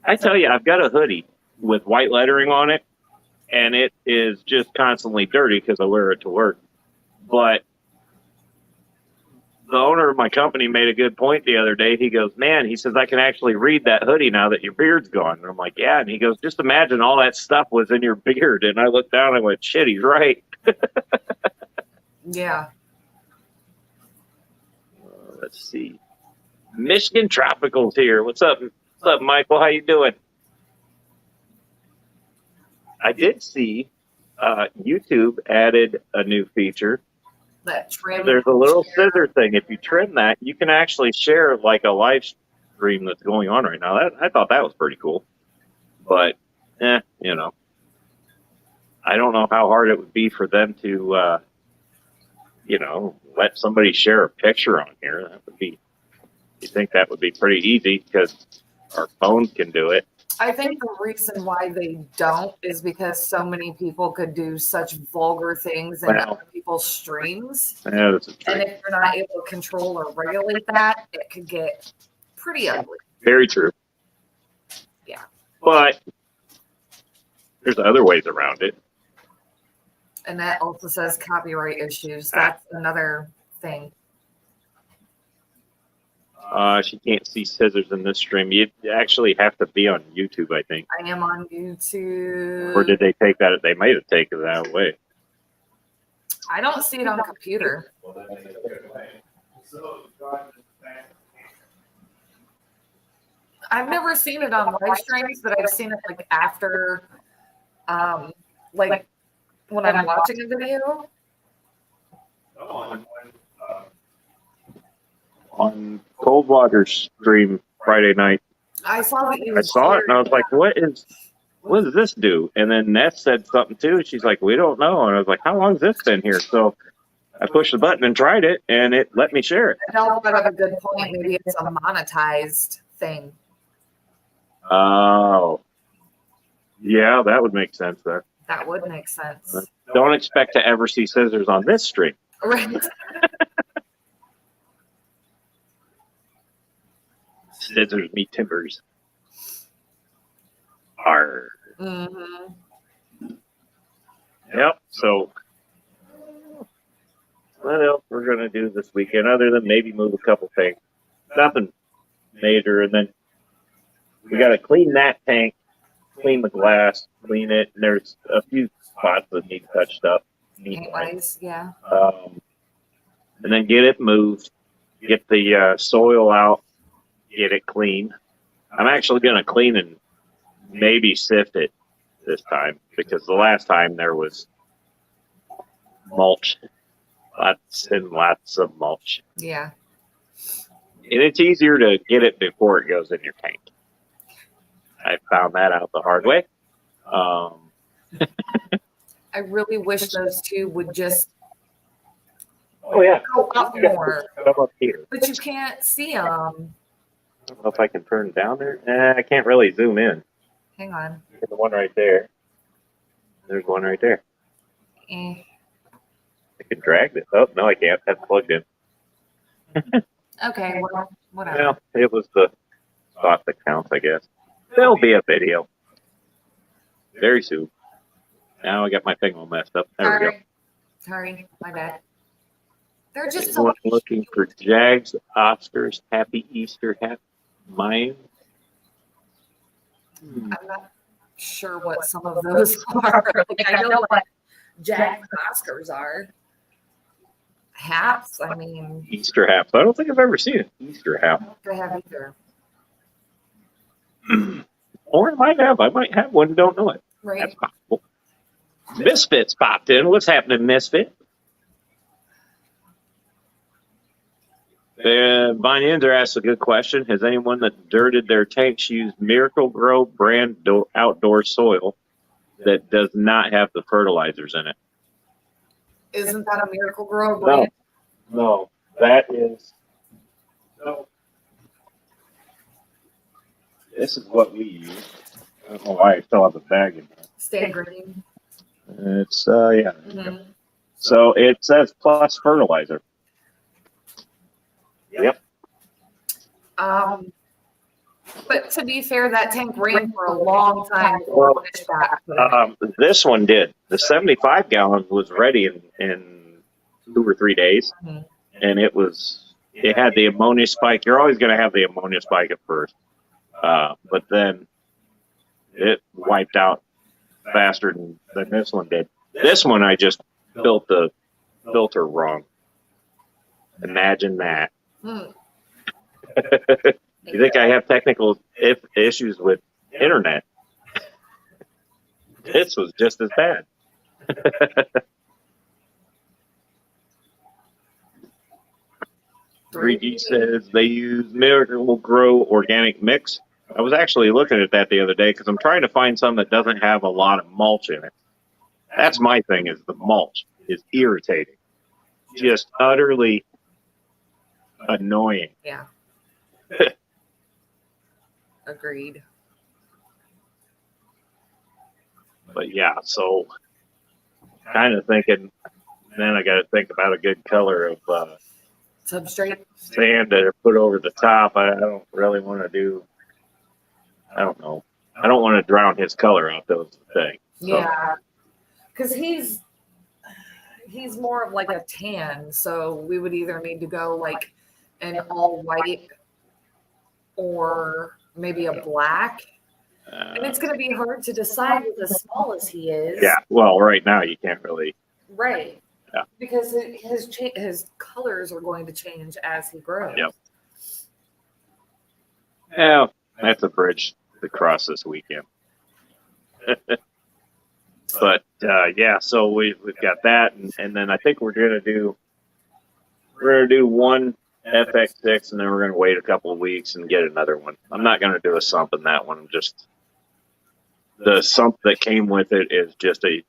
Speaker 1: I tell you, I've got a hoodie with white lettering on it, and it is just constantly dirty because I wear it to work. But the owner of my company made a good point the other day. He goes, man, he says, I can actually read that hoodie now that your beard's gone. And I'm like, yeah. And he goes, just imagine all that stuff was in your beard. And I looked down and I went, shit, he's right.
Speaker 2: Yeah.
Speaker 1: Let's see. Michigan Tropical's here. What's up? What's up, Michael? How you doing? I did see YouTube added a new feature.
Speaker 2: That trim.
Speaker 1: There's a little scissor thing. If you trim that, you can actually share like a live stream that's going on right now. I thought that was pretty cool. But, I don't know how hard it would be for them to, let somebody share a picture on here. That would be, you think that would be pretty easy because our phones can do it.
Speaker 2: I think the reason why they don't is because so many people could do such vulgar things in
Speaker 1: Well,
Speaker 2: other people's streams.
Speaker 1: yeah, that's a
Speaker 2: And
Speaker 1: true.
Speaker 2: if you're not able to control or regulate that, it could get pretty ugly.
Speaker 1: Very true.
Speaker 2: Yeah.
Speaker 1: But there's other ways around it.
Speaker 2: And that also says copyright issues. That's another thing.
Speaker 1: She can't see scissors in this stream. You actually have to be on YouTube, I think.
Speaker 2: I am on YouTube.
Speaker 1: Or did they take that? They might have taken that away.
Speaker 2: I don't see it on computer. I've never seen it on live streams, but I've seen it like after, like when I'm watching a video.
Speaker 1: On Coldwater's stream Friday night,
Speaker 2: I saw that you.
Speaker 1: I saw it and I was like, what does this do? And then Ness said something too. She's like, we don't know. And I was like, how long has this been here? So I pushed the button and tried it, and it let me share it.
Speaker 2: Y'all brought up a good point. Maybe it's a monetized thing.
Speaker 1: Oh, yeah, that would make sense there.
Speaker 2: That would make sense.
Speaker 1: Don't expect to ever see scissors on this stream.
Speaker 2: Right.
Speaker 1: Scissors meet timbers. Arr.
Speaker 2: Mm-hmm.
Speaker 1: Yep. So, what else we're gonna do this weekend other than maybe move a couple things? Nothing major, and then we got to clean that tank, clean the glass, clean it. And there's a few spots that need touched up.
Speaker 2: Paint-wise, yeah.
Speaker 1: And then get it moved, get the soil out, get it clean. I'm actually going to clean and maybe sift it this time because the last time there was mulch, lots and lots of mulch.
Speaker 2: Yeah.
Speaker 1: And it's easier to get it before it goes in your tank. I found that out the hard way.
Speaker 2: I really wish those two would just
Speaker 1: Oh, yeah.
Speaker 2: go up more,
Speaker 1: Come up here.
Speaker 2: but you can't see them.
Speaker 1: I don't know if I can turn down there. I can't really zoom in.
Speaker 2: Hang on.
Speaker 1: There's the one right there. There's one right there.
Speaker 2: Eh.
Speaker 1: I can drag this. Oh, no, I can't. That's plugged in.
Speaker 2: Okay, well, whatever.
Speaker 1: Well, it was the spot that counts, I guess. There'll be a video very soon. Now I got my thing all messed up. There we go.
Speaker 2: Sorry, my bad. They're just
Speaker 1: Anyone
Speaker 2: so
Speaker 1: looking for Jags, Oscars, Happy Easter, Happy Mine?
Speaker 2: I'm not sure what some of those are. Like, I know what Jack Oscars are. Hats, I mean,
Speaker 1: Easter Haps. I don't think I've ever seen an Easter Hap.
Speaker 2: I have either.
Speaker 1: Or I might have. I might have one and don't know it.
Speaker 2: Right.
Speaker 1: That's possible. Misfits popped in. What's happening, Misfit? Von Ender asked a good question. Has anyone that dirted their tanks used Miracle Grow brand outdoor soil that does not have the fertilizers in it?
Speaker 2: Isn't that a Miracle Grow brand?
Speaker 1: No, that is. No. This is what we use. I don't know why I still have the bag in there.
Speaker 2: Stay green.
Speaker 1: It's, yeah.
Speaker 2: Mhm.
Speaker 1: So it says plus fertilizer. Yep.
Speaker 2: But to be fair, that tank ran for a long time
Speaker 1: Well,
Speaker 2: before finished back.
Speaker 1: This one did. The 75 gallons was ready in 2 or 3 days,
Speaker 2: Mhm.
Speaker 1: and it had the ammonia spike. You're always going to have the ammonia spike at first, but then it wiped out faster than this one did. This one I just built the filter wrong. Imagine that.
Speaker 2: Hmm.
Speaker 1: You think I have technical issues with internet? This was just as bad. 3D says they use Miracle Grow organic mix. I was actually looking at that the other day because I'm trying to find some that doesn't have a lot of mulch in it. That's my thing, is the mulch is irritating. Just utterly annoying.
Speaker 2: Yeah. Agreed.
Speaker 1: But yeah, so kind of thinking, then I got to think about a good color of
Speaker 2: Substrate.
Speaker 1: sand to put over the top. I don't really want to do, I don't know. I don't want to drown his color out, that was the thing. So,
Speaker 2: Yeah. Because he's more of like a tan, so we would either need to go like an all white or maybe a black. And it's going to be hard to decide with as small as he is.
Speaker 1: yeah, well, right now you can't really.
Speaker 2: Right.
Speaker 1: Yeah.
Speaker 2: Because his colors are going to change as he grows.
Speaker 1: Yep. Yeah, that's a bridge to cross this weekend. But yeah, so we've got that, and then I think we're gonna do one FX6, and then we're gonna wait a couple of weeks and get another one. I'm not gonna do a sump in that one. Just the sump that came with it is just a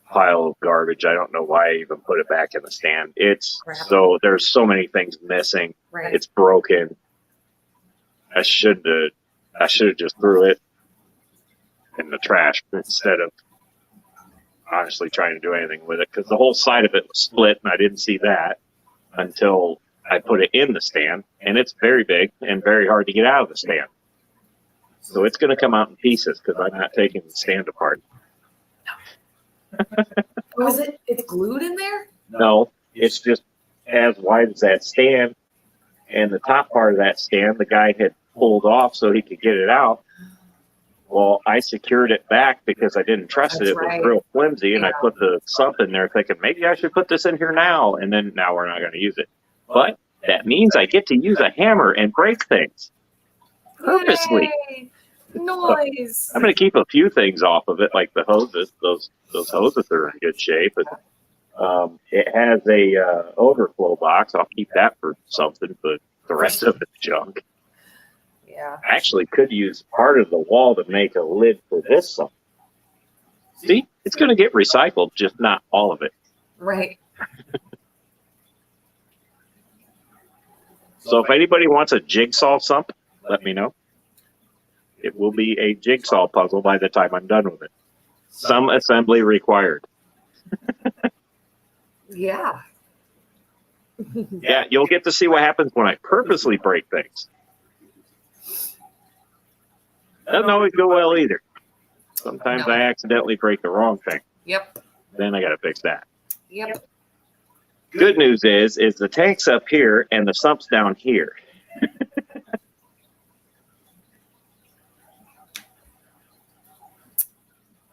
Speaker 1: pile of garbage. I don't know why I even put it back in the stand. It's
Speaker 2: Crap.
Speaker 1: so there's so many things missing.
Speaker 2: Right.
Speaker 1: It's broken. I should have just threw it in the trash instead of honestly trying to do anything with it, because the whole side of it was split and I didn't see that until I put it in the stand, and it's very big and very hard to get out of the stand. So it's going to come out in pieces because I'm not taking the stand apart.
Speaker 2: Oh, is it? It's glued in there?
Speaker 1: No, it's just as wide as that stand, and the top part of that stand the guy had pulled off so he could get it out. Well, I secured it back because I didn't trust it.
Speaker 2: That's
Speaker 1: It was
Speaker 2: right.
Speaker 1: real flimsy, and I
Speaker 2: Yeah.
Speaker 1: put the sump in there thinking maybe I should put this in here now, and then now we're not going to use it. But that means I get to use a hammer and break things purposely.
Speaker 2: Yay! Noise.
Speaker 1: I'm going to keep a few things off of it, like the hoses. Those hoses are in good shape. It has a overflow box. I'll keep that for something, but the rest of it's junk.
Speaker 2: Yeah.
Speaker 1: I actually could use part of the wall to make a lid for this sump. See, it's going to get recycled, just not all of it.
Speaker 2: Right.
Speaker 1: So if anybody wants a jigsaw sump, let me know. It will be a jigsaw puzzle by the time I'm done with it. Some assembly required.
Speaker 2: Yeah.
Speaker 1: Yeah, you'll get to see what happens when I purposely break things. Doesn't always go well either. Sometimes
Speaker 2: No.
Speaker 1: I accidentally break the wrong thing.
Speaker 2: Yep.
Speaker 1: Then I got to fix that.
Speaker 2: Yep.
Speaker 1: Good news is the tank's up here and the sump's down here.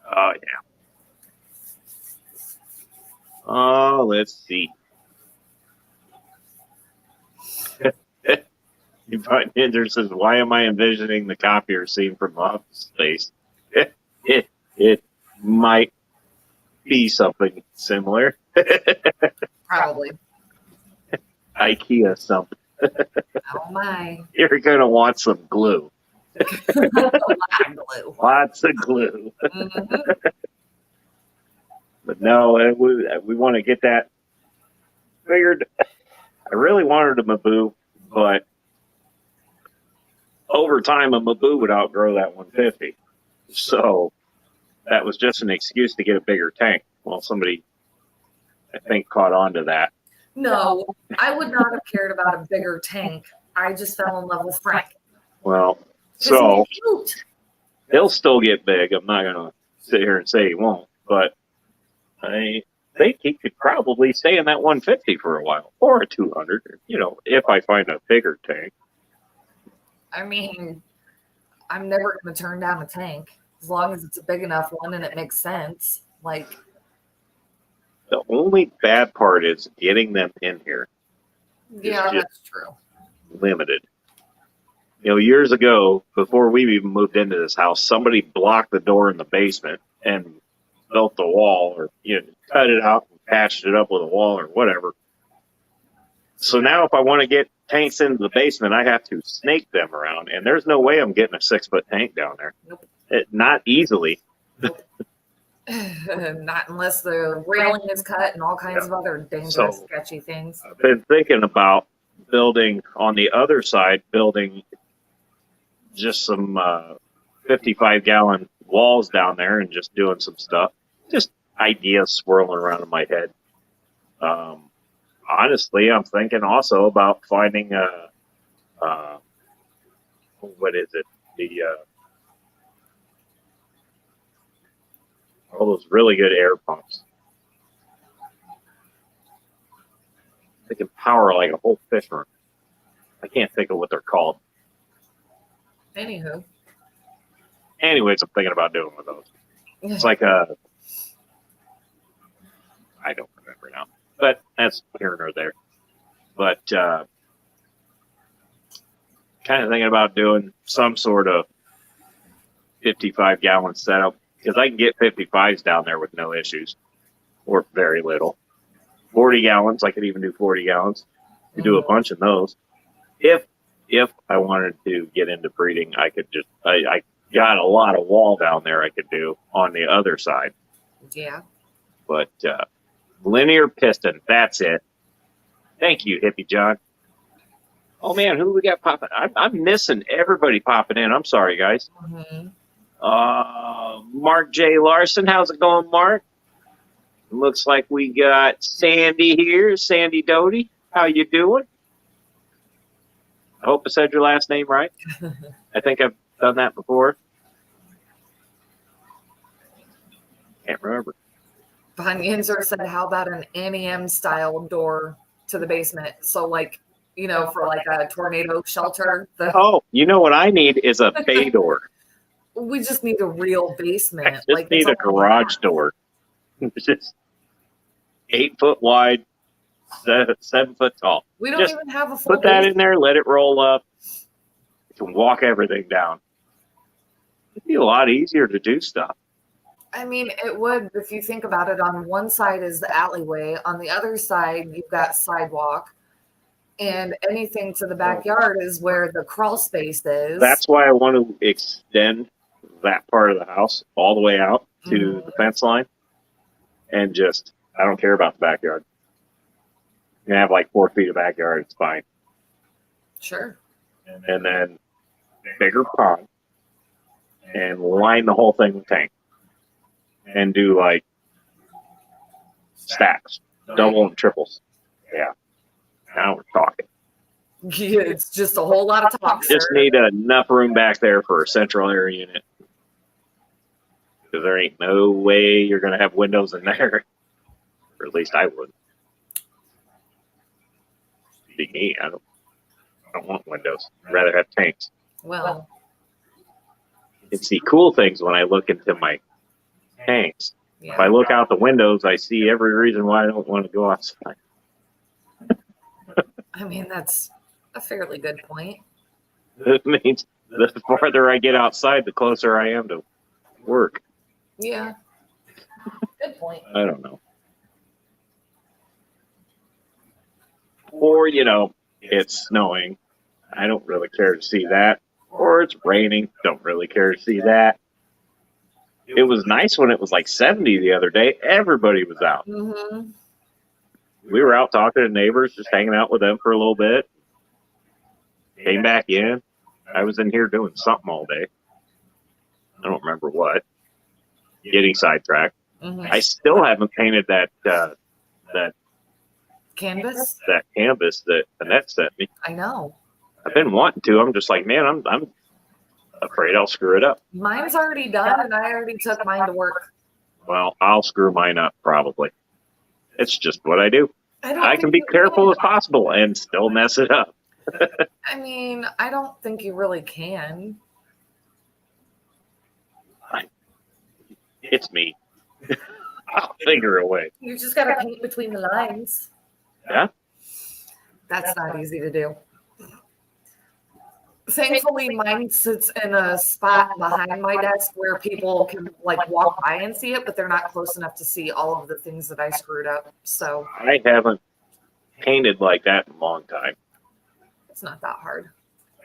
Speaker 1: Oh, yeah. Oh, let's see. Ninja says, why am I envisioning the copier scene from Office Space? It might be something similar.
Speaker 2: Probably.
Speaker 1: IKEA sump.
Speaker 2: Oh my.
Speaker 1: You're going to want some glue.
Speaker 2: Lab glue.
Speaker 1: Lots of glue.
Speaker 2: Mhm.
Speaker 1: But no, we want to get that figured. I really wanted a Maboo, but over time, a Maboo would outgrow that 150. So that was just an excuse to get a bigger tank. Well, somebody, I think, caught on to that.
Speaker 2: No, I would not have cared about a bigger tank. I just fell in love with Frank.
Speaker 1: Well,
Speaker 2: 'Cause
Speaker 1: so
Speaker 2: he's cute.
Speaker 1: he'll still get big. I'm not going to sit here and say he won't, but I think he could probably stay in that 150 for a while, or a 200, if I find a bigger tank.
Speaker 2: I mean, I'm never going to turn down a tank as long as it's a big enough one and it makes sense. Like,
Speaker 1: The only bad part is getting them in here.
Speaker 2: yeah,
Speaker 1: just-
Speaker 2: that's true.
Speaker 1: Limited. Years ago, before we even moved into this house, somebody blocked the door in the basement and built the wall, or cut it out and patched it up with a wall or whatever. So now if I want to get tanks into the basement, I have to snake them around, and there's no way I'm getting a 6-foot tank down there.
Speaker 2: Nope.
Speaker 1: Not easily.
Speaker 2: Not unless the railing is cut and all kinds of other dangerous,
Speaker 1: So-
Speaker 2: sketchy things.
Speaker 1: I've been thinking about building on the other side, building just some 55-gallon walls down there and just doing some stuff. Just ideas swirling around in my head. Honestly, I'm thinking also about finding what is it? All those really good air pumps. They can power like a whole fish room. I can't think of what they're called.
Speaker 2: Anywho.
Speaker 1: Anyways, I'm thinking about doing one of those. It's like I don't remember now, but that's here or there. But kind of thinking about doing some sort of 55-gallon setup because I can get 55s down there with no issues or very little. 40 gallons, I could even do 40 gallons. You do a bunch of those. If I wanted to get into breeding, I could just I got a lot of wall down there I could do on the other side.
Speaker 2: Yeah.
Speaker 1: But linear piston, that's it. Thank you, Hippie John. Oh man, who we got popping? I'm missing everybody popping in. I'm sorry, guys.
Speaker 2: Mm-hmm.
Speaker 1: Mark J. Larson, how's it going, Mark? Looks like we got Sandy here. Sandy Doty, how you doing? I hope I said your last name right. I think I've done that before. Can't remember.
Speaker 2: Von Yinzer said, how about an MEM style door to the basement? So like, you know, for like a tornado shelter.
Speaker 1: Oh, you know what I need is a bay door.
Speaker 2: We just need a real basement.
Speaker 1: I just need a garage door. Just 8 foot wide, 7 foot tall.
Speaker 2: We don't even have a full
Speaker 1: put that in there, let it roll up. You can walk everything down. It'd be a lot easier to do stuff.
Speaker 2: I mean, it would if you think about it. On one side is the alleyway. On the other side, you've got sidewalk. And anything to the backyard is where the crawl space is.
Speaker 1: That's why I want to extend that part of the house all the way out to the fence line. And just, I don't care about the backyard. You can have like 4 feet of backyard, it's fine.
Speaker 2: Sure.
Speaker 1: And then bigger pond and line the whole thing with tank. And do like stacks, double and triples. Yeah. Now we're talking.
Speaker 2: Yeah, it's just a whole lot of talk.
Speaker 1: Just need enough room back there for a central air unit. Because there ain't no way you're going to have windows in there. Or at least I would. Be me. I don't want windows. I'd rather have tanks.
Speaker 2: Well,
Speaker 1: You can see cool things when I look into my tanks.
Speaker 2: yeah.
Speaker 1: If I look out the windows, I see every reason why I don't want to go outside.
Speaker 2: I mean, that's a fairly good point.
Speaker 1: It means the farther I get outside, the closer I am to work.
Speaker 2: Yeah. Good point.
Speaker 1: I don't know. Or, you know, it's snowing. I don't really care to see that. Or it's raining. Don't really care to see that. It was nice when it was like 70 the other day. Everybody was out.
Speaker 2: Mm-hmm.
Speaker 1: We were out talking to neighbors, just hanging out with them for a little bit. Came back in. I was in here doing something all day. I don't remember what. Getting sidetracked.
Speaker 2: Mm-hmm.
Speaker 1: I still haven't painted that
Speaker 2: Canvas?
Speaker 1: that canvas that Annette sent me.
Speaker 2: I know.
Speaker 1: I've been wanting to. I'm just like, man, I'm afraid I'll screw it up.
Speaker 2: Mine's already done, and I already took mine to work.
Speaker 1: Well, I'll screw mine up probably. It's just what I do. I can be careful as possible and still mess it up.
Speaker 2: I mean, I don't think you really can.
Speaker 1: It's me. I'll figure a way.
Speaker 2: You just got to paint between the lines.
Speaker 1: Yeah?
Speaker 2: That's not easy to do. Thankfully, mine sits in a spot behind my desk where people can like walk by and see it, but they're not close enough to see all of the things that I screwed up. So
Speaker 1: I haven't painted like that in a long time.
Speaker 2: it's not that hard.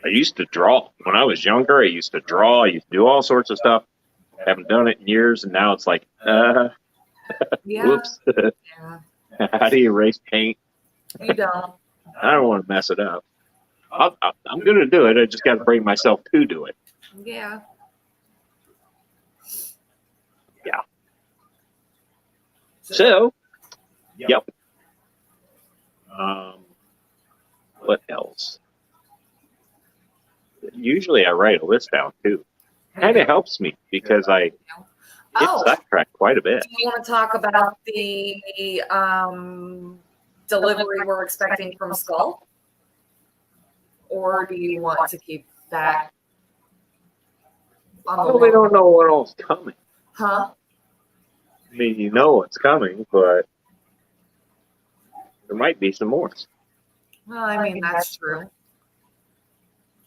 Speaker 1: I used to draw. When I was younger, I used to draw. I used to do all sorts of stuff. Haven't done it in years, and now it's like,
Speaker 2: Yeah.
Speaker 1: whoops.
Speaker 2: Yeah.
Speaker 1: How do you erase paint?
Speaker 2: You don't.
Speaker 1: I don't want to mess it up. I'm going to do it. I just got to bring myself to do it.
Speaker 2: Yeah.
Speaker 1: So, yep. What else? Usually I write a list down too. Kind of helps me because I get sidetracked quite a bit.
Speaker 2: Do you want to talk about the delivery we're expecting from Skull? Or do you want to keep that on the
Speaker 1: Well, we don't know what else is coming.
Speaker 2: Huh?
Speaker 1: I mean, you know what's coming, but there might be some more.
Speaker 2: Well, I mean, that's true.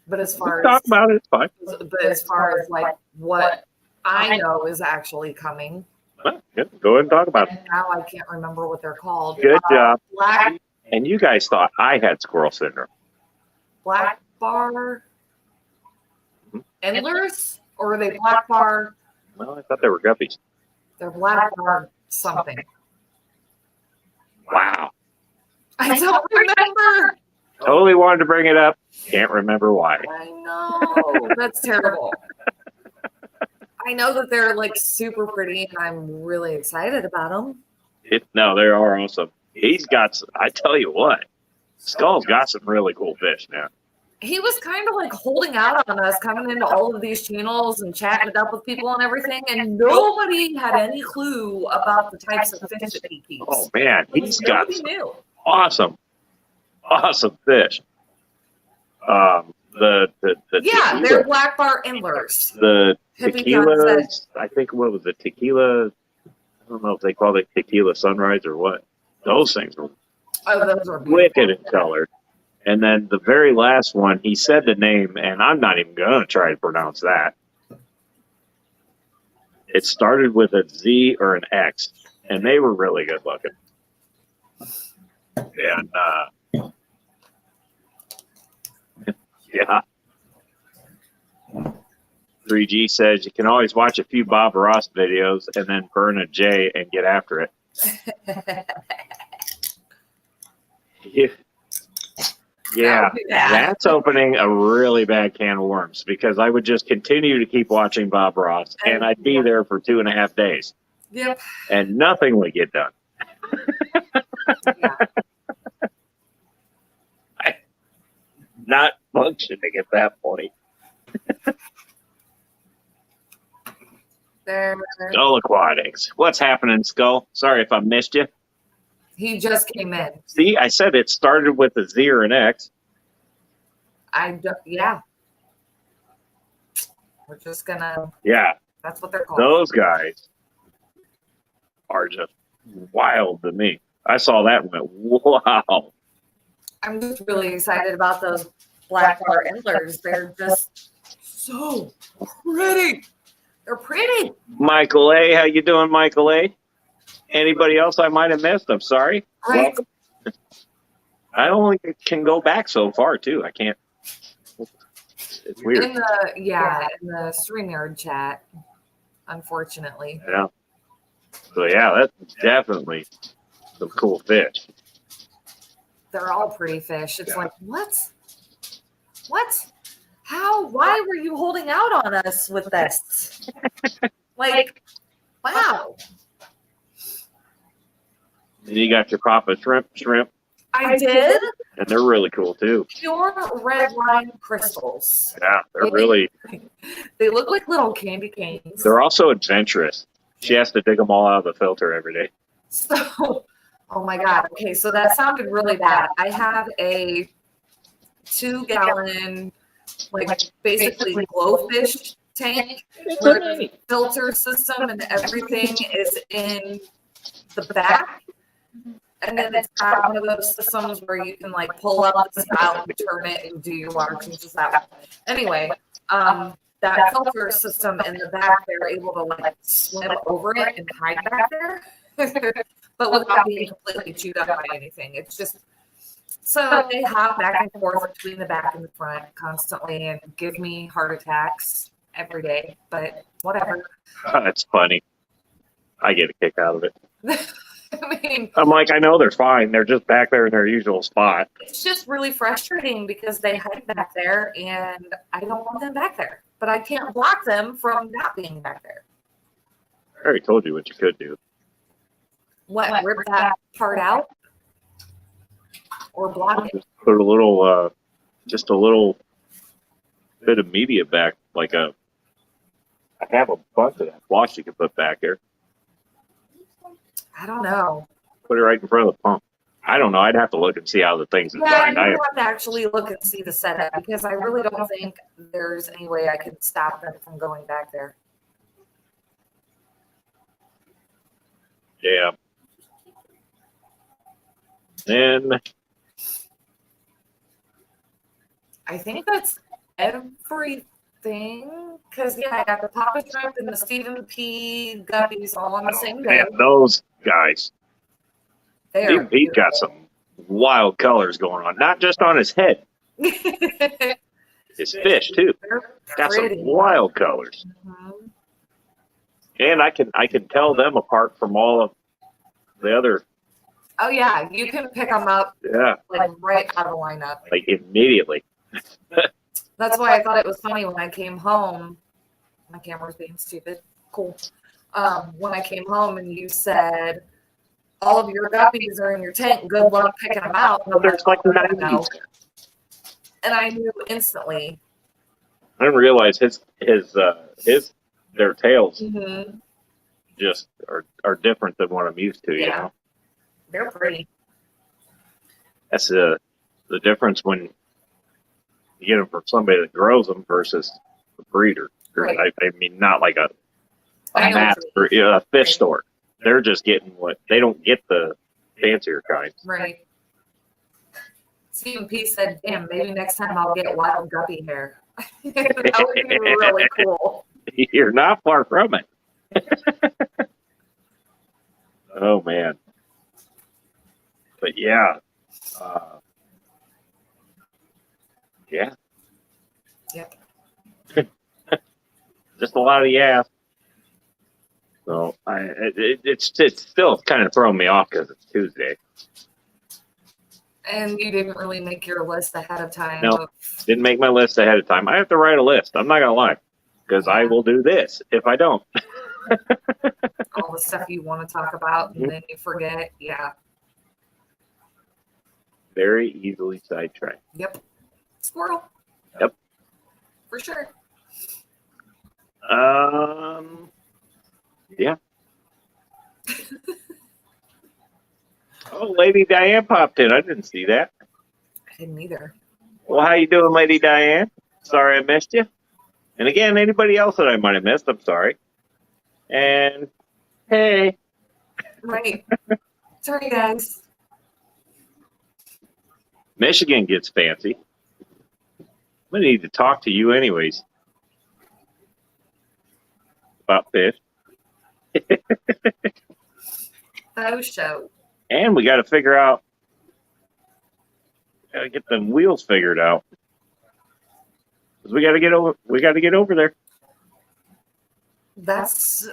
Speaker 2: But as far
Speaker 1: talk about it, it's fine.
Speaker 2: But as far as like what I know is actually coming.
Speaker 1: Well, yeah, go ahead and talk about it.
Speaker 2: Now I can't remember what they're called.
Speaker 1: Good job.
Speaker 2: Black.
Speaker 1: And you guys thought I had squirrel syndrome.
Speaker 2: Black bar endlers? Or are they black bar?
Speaker 1: Well, I thought they were guppies.
Speaker 2: They're black bar something.
Speaker 1: Wow.
Speaker 2: I don't remember.
Speaker 1: Totally wanted to bring it up. Can't remember why.
Speaker 2: I know. That's terrible. I know that they're like super pretty and I'm really excited about them.
Speaker 1: No, they are awesome. He's got, I tell you what, Skull's got some really cool fish now.
Speaker 2: He was kind of like holding out on us, coming into all of these channels and chatting it up with people and everything, and nobody had any clue about the types of fish that he keeps.
Speaker 1: Oh man, he's got
Speaker 2: some
Speaker 1: awesome fish. The tequila,
Speaker 2: they're black bar endlers.
Speaker 1: The tequila, I think, what was it? Tequila, I don't know if they call it tequila sunrise or what. Those things were
Speaker 2: those are
Speaker 1: wicked in color. And then the very last one, he said the name, and I'm not even going to try to pronounce that. It started with a Z or an X, and they were really good looking. And, yeah. 3G says you can always watch a few Bob Ross videos and then burn a J and get after it. Yeah, that's opening a really bad can of worms because I would just continue to keep watching Bob Ross and I'd be there for 2.5 days.
Speaker 2: Yep.
Speaker 1: And nothing would get done. Not functioning at that point. Skull Aquatics. What's happening, Skull? Sorry if I missed you.
Speaker 2: He just came in.
Speaker 1: See, I said it started with a Z or an X.
Speaker 2: Yeah. We're just gonna.
Speaker 1: Yeah.
Speaker 2: That's what they're called.
Speaker 1: Those guys are just wild to me. I saw that and went, wow.
Speaker 2: I'm just really excited about those black bar endlers. They're just so pretty. They're pretty.
Speaker 1: Michael A. How you doing, Michael A.? Anybody else I might have missed? I'm sorry.
Speaker 2: Right.
Speaker 1: Welcome. I only can go back so far, too. I can't. It's weird.
Speaker 2: In the StreamYard chat, unfortunately.
Speaker 1: Yeah. So, yeah, that's definitely some cool fish.
Speaker 2: They're all pretty fish. It's like, what? What? How? Why were you holding out on us with this? Like, wow.
Speaker 1: And you got your Papa shrimp.
Speaker 2: I did.
Speaker 1: And they're really cool, too.
Speaker 2: Pure red line crystals.
Speaker 1: Yeah, they're really...
Speaker 2: They look like little candy canes.
Speaker 1: They're also adventurous. She has to dig them all out of the filter every day.
Speaker 2: So, oh my God. Okay, so that sounded really bad. I have a 2-gallon, like basically glowfish tank where the filter system and everything is in the back. And then it's got one of those systems where you can like pull up the spout and turn it and do your water changes that way. Anyway, that filter system in the back, they're able to like swim over it and hide back there, but without being completely chewed up by anything. It's just, so they hop back and forth between the back and the front constantly and give me heart attacks every day, but whatever.
Speaker 1: That's funny. I get a kick out of it.
Speaker 2: I mean,
Speaker 1: I'm like, I know they're fine. They're just back there in their usual spot.
Speaker 2: It's just really frustrating because they hide back there and I don't want them back there. But I can't block them from not being back there.
Speaker 1: I already told you what you could do.
Speaker 2: What, rip that part out? Or block it?
Speaker 1: Just put a little, just a little bit of media back, I have a bunch of that wash you can put back there.
Speaker 2: I don't know.
Speaker 1: Put it right in front of the pump. I don't know. I'd have to look and see how the thing's
Speaker 2: Yeah,
Speaker 1: designed.
Speaker 2: you have to actually look and see the setup because I really don't think there's any way I could stop them from going back there.
Speaker 1: Yeah. And
Speaker 2: I think that's everything. Because, yeah, I got the Papa Shrimp and the Stephen P. Guppies all on the same day.
Speaker 1: man, those guys.
Speaker 2: They
Speaker 1: Steve
Speaker 2: are
Speaker 1: Pete got some wild colors going on. Not just on his head. His fish, too. Got some wild colors.
Speaker 2: Mhm.
Speaker 1: And I can tell them apart from all of the other.
Speaker 2: Oh, yeah. You can pick them up
Speaker 1: Yeah.
Speaker 2: like right out of the lineup.
Speaker 1: Like immediately.
Speaker 2: That's why I thought it was funny when I came home. My camera's being stupid. Cool. When I came home and you said, all of your guppies are in your tent. Good luck picking them out.
Speaker 1: Well, there's like 90.
Speaker 2: And I knew instantly.
Speaker 1: I didn't realize their tails
Speaker 2: Mm-hmm.
Speaker 1: just are different than what I'm used to, you
Speaker 2: Yeah.
Speaker 1: know?
Speaker 2: They're pretty.
Speaker 1: That's the difference when you get them from somebody that grows them versus a breeder.
Speaker 2: Right.
Speaker 1: I mean, not like a
Speaker 2: I know
Speaker 1: mass
Speaker 2: what you
Speaker 1: or a fish store. They're just getting they don't get the fancier kinds.
Speaker 2: Right. Stephen P said, damn, maybe next time I'll get wild guppy hair. That would be really cool.
Speaker 1: You're not far from it. Oh, man. But yeah. Yeah.
Speaker 2: Yep.
Speaker 1: Just a lot of yes. So it's still kind of throwing me off because it's Tuesday.
Speaker 2: And you didn't really make your list ahead of time.
Speaker 1: No. Didn't make my list ahead of time. I have to write a list. I'm not gonna lie, because I will do this if I don't.
Speaker 2: All the stuff you want to talk about, and then you forget. Yeah.
Speaker 1: Very easily sidetracked.
Speaker 2: Yep. Squirrel.
Speaker 1: Yep.
Speaker 2: For sure.
Speaker 1: Yeah. Oh, Lady Diane popped in. I didn't see that.
Speaker 2: I didn't either.
Speaker 1: Well, how you doing, Lady Diane? Sorry I missed you. And again, anybody else that I might have missed, I'm sorry. And hey.
Speaker 2: Right. Sorry, guys.
Speaker 1: Michigan gets fancy. I'm going to need to talk to you anyways. About fish.
Speaker 2: Faux show.
Speaker 1: And we got to figure out, got to get them wheels figured out. Because we got to get over there.
Speaker 2: That's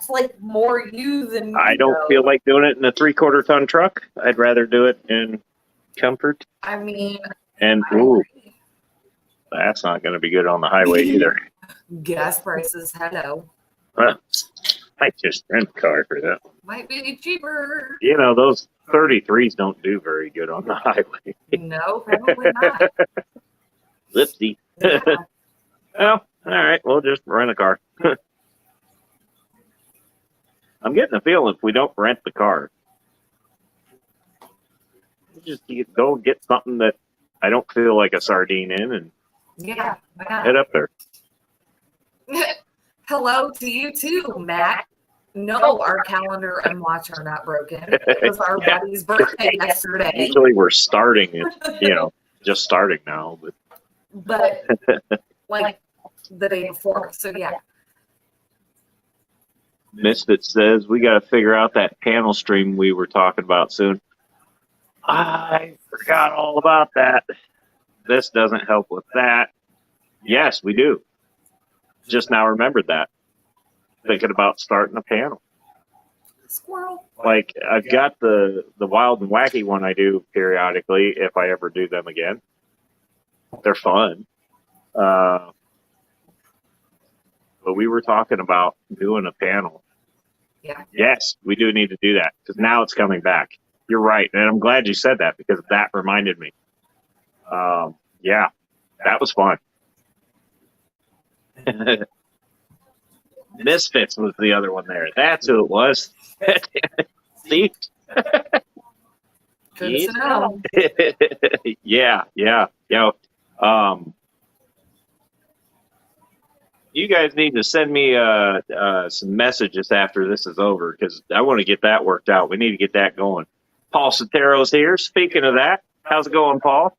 Speaker 2: like more you than me.
Speaker 1: I don't feel like doing it in a 3/4 ton truck. I'd rather do it in comfort.
Speaker 2: I mean,
Speaker 1: And ooh, that's not going to be good on the highway either.
Speaker 2: gas prices, hello.
Speaker 1: I just rent a car for that.
Speaker 2: Might be cheaper.
Speaker 1: You know, those 33s don't do very good on the highway.
Speaker 2: No, probably not.
Speaker 1: Lipsy.
Speaker 2: Yeah.
Speaker 1: Well, all right, we'll just rent a car. I'm getting the feeling if we don't rent the car, we'll just go get something that I don't feel like a sardine in and
Speaker 2: Yeah.
Speaker 1: head up there.
Speaker 2: Hello to you too, Matt. No, our calendar and watch are not broken. It was our buddy's birthday yesterday.
Speaker 1: Usually we're starting it, just starting now.
Speaker 2: But like the day before. So yeah.
Speaker 1: Misfit says we got to figure out that panel stream we were talking about soon. I forgot all about that. This doesn't help with that. Yes, we do. Just now remembered that. Thinking about starting a panel.
Speaker 2: Squirrel.
Speaker 1: Like I've got the wild and wacky one I do periodically if I ever do them again. They're fun. But we were talking about doing a panel.
Speaker 2: Yeah.
Speaker 1: Yes, we do need to do that because now it's coming back. You're right, and I'm glad you said that because that reminded me. Yeah, that was fun. Misfits was the other one there. That's who it was. See?
Speaker 2: Good to know.
Speaker 1: Yeah. You guys need to send me some messages after this is over because I want to get that worked out. We need to get that going. Paul Sotero's here. Speaking of that, how's it going, Paul?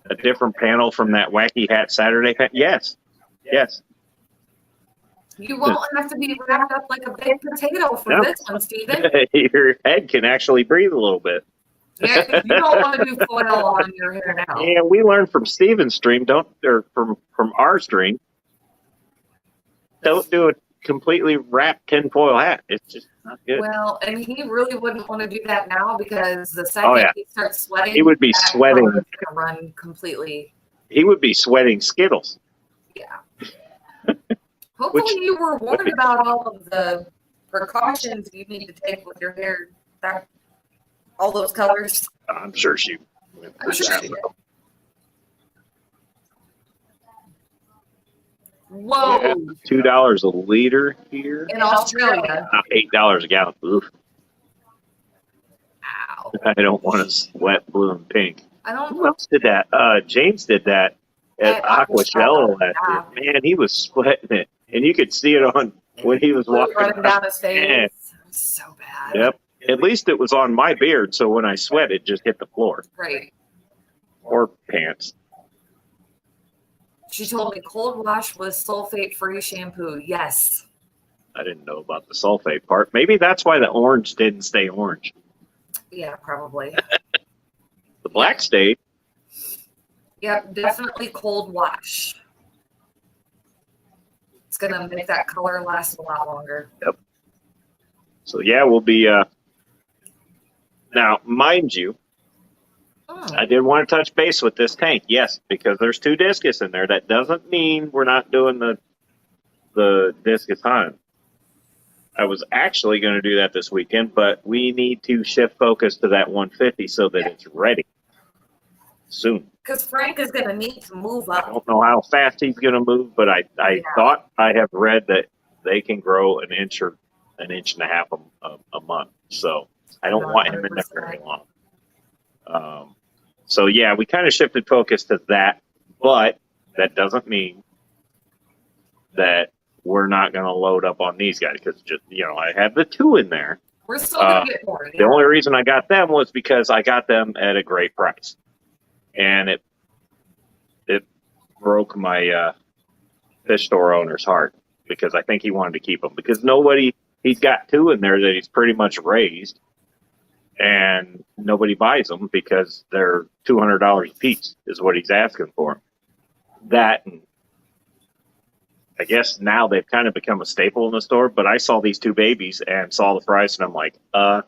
Speaker 1: A different panel from that Wacky Hat Saturday? Yes.
Speaker 2: You won't have to be wrapped up like a baked potato for this one, Steven.
Speaker 1: Your head can actually breathe a little bit.
Speaker 2: Yeah, you don't want to do foil on your hair now.
Speaker 1: Yeah, we learned from Steven's stream, from our stream. Don't do a completely wrapped tinfoil hat. It's just not good.
Speaker 2: Well, and he really wouldn't want to do that now because the second he starts sweating,
Speaker 1: he would be sweating.
Speaker 2: Going to run completely.
Speaker 1: He would be sweating Skittles.
Speaker 2: Yeah. Hopefully, you were warned about all of the precautions you need to take with your hair. All those colors.
Speaker 1: I'm sure she.
Speaker 2: I'm sure she did. Whoa!
Speaker 1: Yeah, $2 a liter here
Speaker 2: in Australia.
Speaker 1: $8 a gallon. Oof.
Speaker 2: Ow!
Speaker 1: I don't want to sweat blue and pink.
Speaker 2: I don't.
Speaker 1: Who else did that? James did that at Aquashella last year. Man, he was sweating it, and you could see it on when he was walking
Speaker 2: running down his face.
Speaker 1: Man.
Speaker 2: So bad.
Speaker 1: Yep. At least it was on my beard, so when I sweat, it just hit the floor.
Speaker 2: Right.
Speaker 1: Or pants.
Speaker 2: She told me cold wash was sulfate-free shampoo. Yes.
Speaker 1: I didn't know about the sulfate part. Maybe that's why the orange didn't stay orange.
Speaker 2: Yeah, probably.
Speaker 1: The black stayed.
Speaker 2: Yep, definitely cold wash. It's going to make that color last a lot longer.
Speaker 1: Yep. So, yeah, we'll be... Now, mind you, I did want to touch base with this tank. Yes, because there's 2 discus in there. That doesn't mean we're not doing the discus hunt. I was actually going to do that this weekend, but we need to shift focus to that 150 so that it's ready soon.
Speaker 2: Because Frank is going to need to move up.
Speaker 1: I don't know how fast he's going to move, but I thought I have read that they can grow an inch or an inch and a half a month. So I don't want him in there very long. So, yeah, we kind of shifted focus to that, but that doesn't mean that we're not going to load up on these guys because, I have the 2 in there.
Speaker 2: We're still going to get more.
Speaker 1: The only reason I got them was because I got them at a great price. And it broke my fish store owner's heart because I think he wanted to keep them because he's got 2 in there that he's pretty much raised. And nobody buys them because they're $200 a piece is what he's asking for them. That, and I guess now they've kind of become a staple in the store, but I saw these 2 babies and saw the price and I'm like, I'm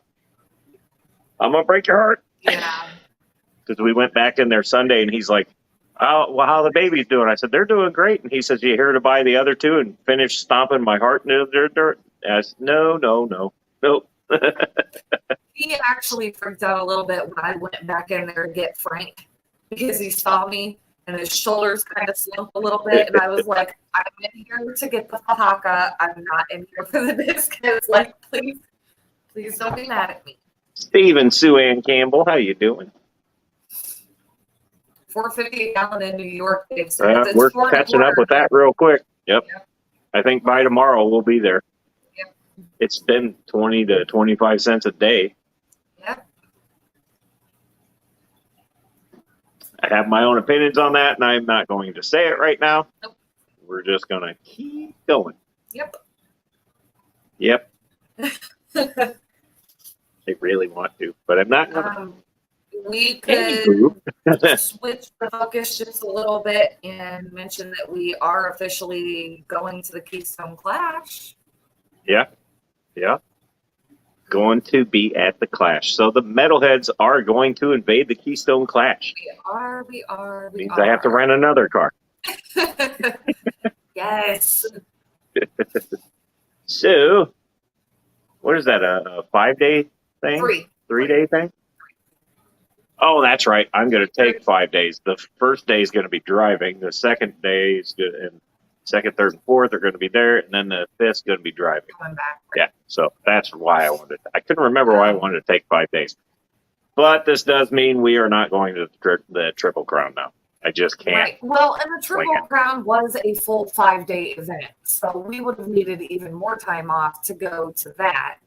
Speaker 1: going to break your heart.
Speaker 2: Yeah. Because
Speaker 1: we went back in there Sunday and he's like, oh, well, how are the babies doing? I said, they're doing great. And he says, you here to buy the other 2 and finish stomping my heart into their dirt? I said, no. Nope.
Speaker 2: He actually freaked out a little bit when I went back in there to get Frank because he saw me and his shoulders kind of slumped a little bit. And I was like, I'm in here to get the Fahaka. I'm not in here for the biscuits. Like, please don't be mad at me.
Speaker 1: Stephen Sue Ann Campbell, how you doing?
Speaker 2: $4.50 a gallon in New York.
Speaker 1: We're catching up with that real quick. Yep. I think by tomorrow we'll be there.
Speaker 2: Yep.
Speaker 1: It's been 20 to 25 cents a day.
Speaker 2: Yep.
Speaker 1: I have my own opinions on that, and I'm not going to say it right now.
Speaker 2: Nope.
Speaker 1: We're just going to keep going.
Speaker 2: Yep.
Speaker 1: They really want to, but I'm not going to.
Speaker 2: We could switch the focus just a little bit and mention that we are officially going to the Keystone Clash.
Speaker 1: Yeah. Going to be at the Clash. So the Metalheads are going to invade the Keystone Clash.
Speaker 2: We are.
Speaker 1: Means I have to rent another car.
Speaker 2: Yes.
Speaker 1: So, what is that? A 5-day thing? 3-day thing? Oh, that's right. I'm going to take 5 days. The first day is going to be driving. The second day is good, and second, third, and fourth are going to be there, and then the fifth is going to be driving.
Speaker 2: Coming back.
Speaker 1: Yeah, so that's why I wanted. I couldn't remember why I wanted to take 5 days, but this does mean we are not going to the Triple Crown now. I just can't.
Speaker 2: Right. Well, and the Triple Crown was a full 5-day event, so we would have needed even more time off to go to that.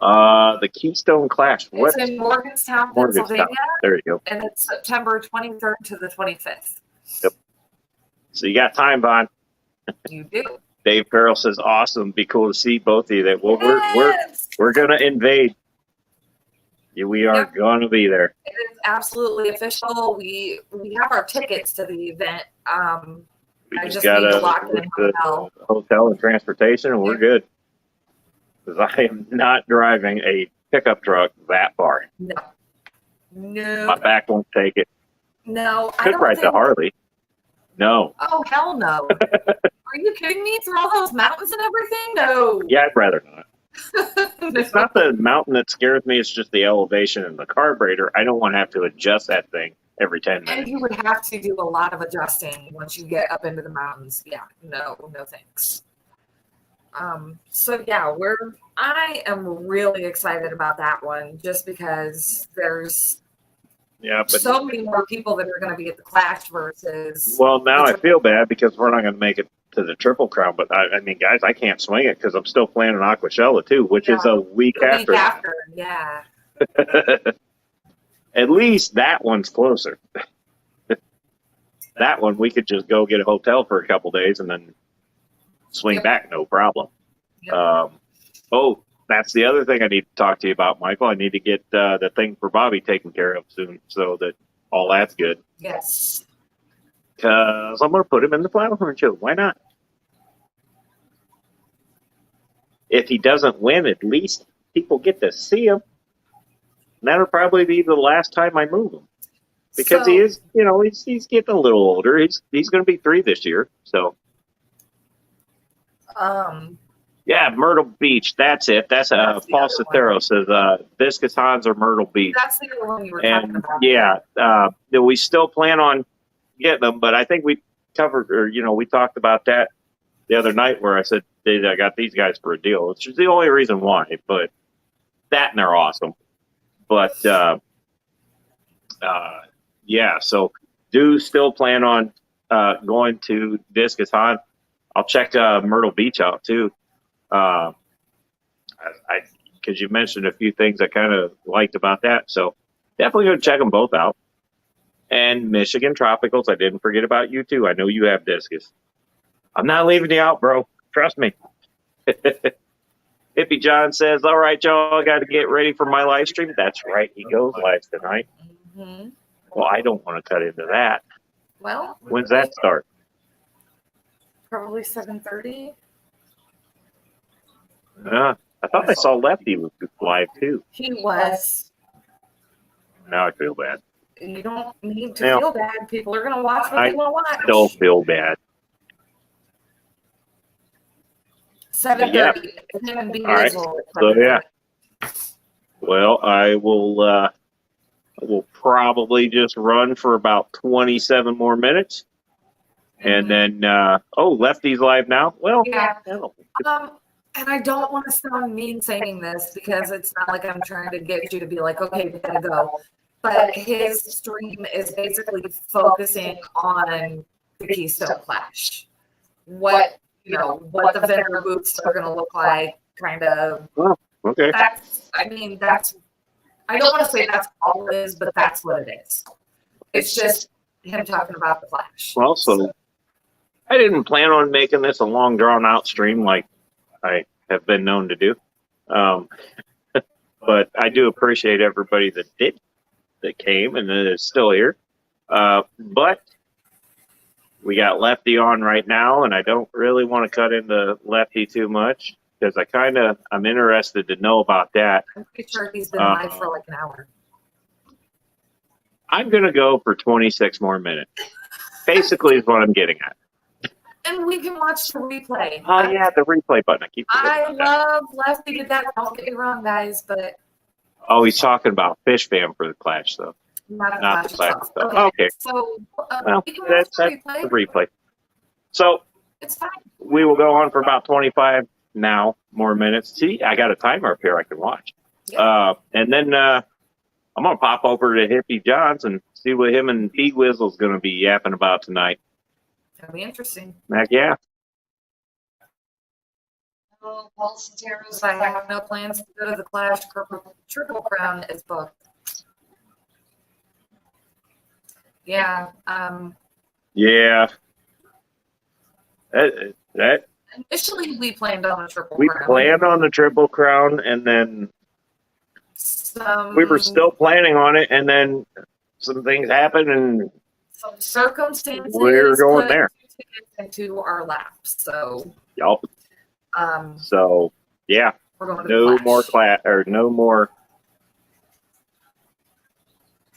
Speaker 1: The Keystone Clash.
Speaker 2: It's in Morgantown, Pennsylvania.
Speaker 1: There you go.
Speaker 2: And it's September 23rd to the 25th.
Speaker 1: Yep. So you got time, Bon.
Speaker 2: You do.
Speaker 1: Dave Farrell says, "Awesome, be cool to see both of you." That well, we're gonna invade. Yeah, we are gonna be there.
Speaker 2: It is absolutely official. We have our tickets to the event.
Speaker 1: We
Speaker 2: I
Speaker 1: just
Speaker 2: need to
Speaker 1: gotta
Speaker 2: lock in
Speaker 1: the hotel and transportation, and we're good. Because I am not driving a pickup truck that far.
Speaker 2: No.
Speaker 1: My back won't take it.
Speaker 2: No.
Speaker 1: Could ride the Harley. No.
Speaker 2: Oh, hell no. Are you kidding me? Through all those mountains and everything? No.
Speaker 1: Yeah, I'd rather not. It's not the mountain that scares me. It's just the elevation and the carburetor. I don't want to have to adjust that thing every 10 minutes.
Speaker 2: And you would have to do a lot of adjusting once you get up into the mountains. Yeah. No thanks. So yeah, I am really excited about that one just because there's so many more people that are going to be at the Clash versus.
Speaker 1: Well, now I feel bad because we're not going to make it to the Triple Crown, but I mean, guys, I can't swing it because I'm still planning Aquashella too, which is a week after.
Speaker 2: Yeah.
Speaker 1: At least that one's closer. That one we could just go get a hotel for a couple days and then swing back, no problem. Yep. That's the other thing I need to talk to you about, Michael. I need to get the thing for Bobby taken care of soon so that all that's good.
Speaker 2: Yes.
Speaker 1: Because I'm going to put him in the Flowerhorn show. Why not? If he doesn't win, at least people get to see him. And that'll probably be the last time I move him. Because he is, he's getting a little older. He's going to be 3 this year. So. Yeah, Myrtle Beach. That's it. That's Paul Cetero says Viscous Hans or Myrtle Beach.
Speaker 2: That's the other one you were talking about.
Speaker 1: Yeah, we still plan on getting them, but I think we covered, or we talked about that the other night where I said I got these guys for a deal, which is the only reason why. But that and they're awesome. But yeah, so do still plan on going to Viscous Hans. I'll check Myrtle Beach out too. Because you mentioned a few things I kind of liked about that, so definitely go check them both out. And Michigan Tropicals, I didn't forget about you too. I know you have discus. I'm not leaving you out, bro. Trust me. Hippie John says, "All right, y'all, I got to get ready for my live stream." That's right, he goes live tonight. Mm-hmm. Well, I don't want to cut into that.
Speaker 2: Well,
Speaker 1: when's that start?
Speaker 2: Probably 7:30.
Speaker 1: I thought I saw Lefty was live too.
Speaker 2: He was.
Speaker 1: Now I feel bad.
Speaker 2: You don't need to feel bad. People are going to watch what they want to watch.
Speaker 1: I still feel bad.
Speaker 2: 7:30.
Speaker 1: Yeah. All right. So yeah. Well, I will probably just run for about 27 more minutes. And then, Lefty's live now. Well,
Speaker 2: yeah. And I don't want to sound mean saying this because it's not like I'm trying to get you to be like, okay, we gotta go. But his stream is basically focusing on the Keystone Clash. What the vendor booths are going to look like, kind of.
Speaker 1: Oh, okay.
Speaker 2: I don't want to say that's all it is, but that's what it is. It's just him talking about the Clash.
Speaker 1: Well, so I didn't plan on making this a long, drawn-out stream like I have been known to do. But I do appreciate everybody that came and that is still here. But we got Lefty on right now, and I don't really want to cut into Lefty too much because I'm interested to know about that.
Speaker 2: I'm pretty sure he's been live for like an hour.
Speaker 1: I'm going to go for 26 more minutes. Basically is what I'm getting at.
Speaker 2: And we can watch the replay.
Speaker 1: Oh yeah, the replay button. I keep forgetting
Speaker 2: I
Speaker 1: about that.
Speaker 2: love Lefty to death. Don't get me wrong, guys, but
Speaker 1: Oh, he's talking about Fish Fam for the Clash, though.
Speaker 2: not the
Speaker 1: Not the
Speaker 2: Clash
Speaker 1: Clash
Speaker 2: itself.
Speaker 1: stuff. Okay.
Speaker 2: So
Speaker 1: Well,
Speaker 2: we can watch
Speaker 1: that's
Speaker 2: the
Speaker 1: the
Speaker 2: replay.
Speaker 1: replay. So
Speaker 2: It's fine.
Speaker 1: we will go on for about 25 now more minutes. See, I got a timer up here I can watch.
Speaker 2: Yeah.
Speaker 1: And then I'm gonna pop over to Hippie John's and see what him and P Wizzle's gonna be yapping about tonight.
Speaker 2: It'll be interesting.
Speaker 1: Heck yeah.
Speaker 2: Oh, Paul Santeros, I have no plans to go to the Clash. Triple Crown is booked. Yeah.
Speaker 1: Yeah. That
Speaker 2: Initially, we planned on a Triple
Speaker 1: we
Speaker 2: Crown.
Speaker 1: planned on the Triple Crown, and then we were still planning on it, and then some things happened, and
Speaker 2: some circumstances
Speaker 1: we're going there.
Speaker 2: Into our laps. So.
Speaker 1: Yup. So yeah,
Speaker 2: we're going to
Speaker 1: no more Clash or no more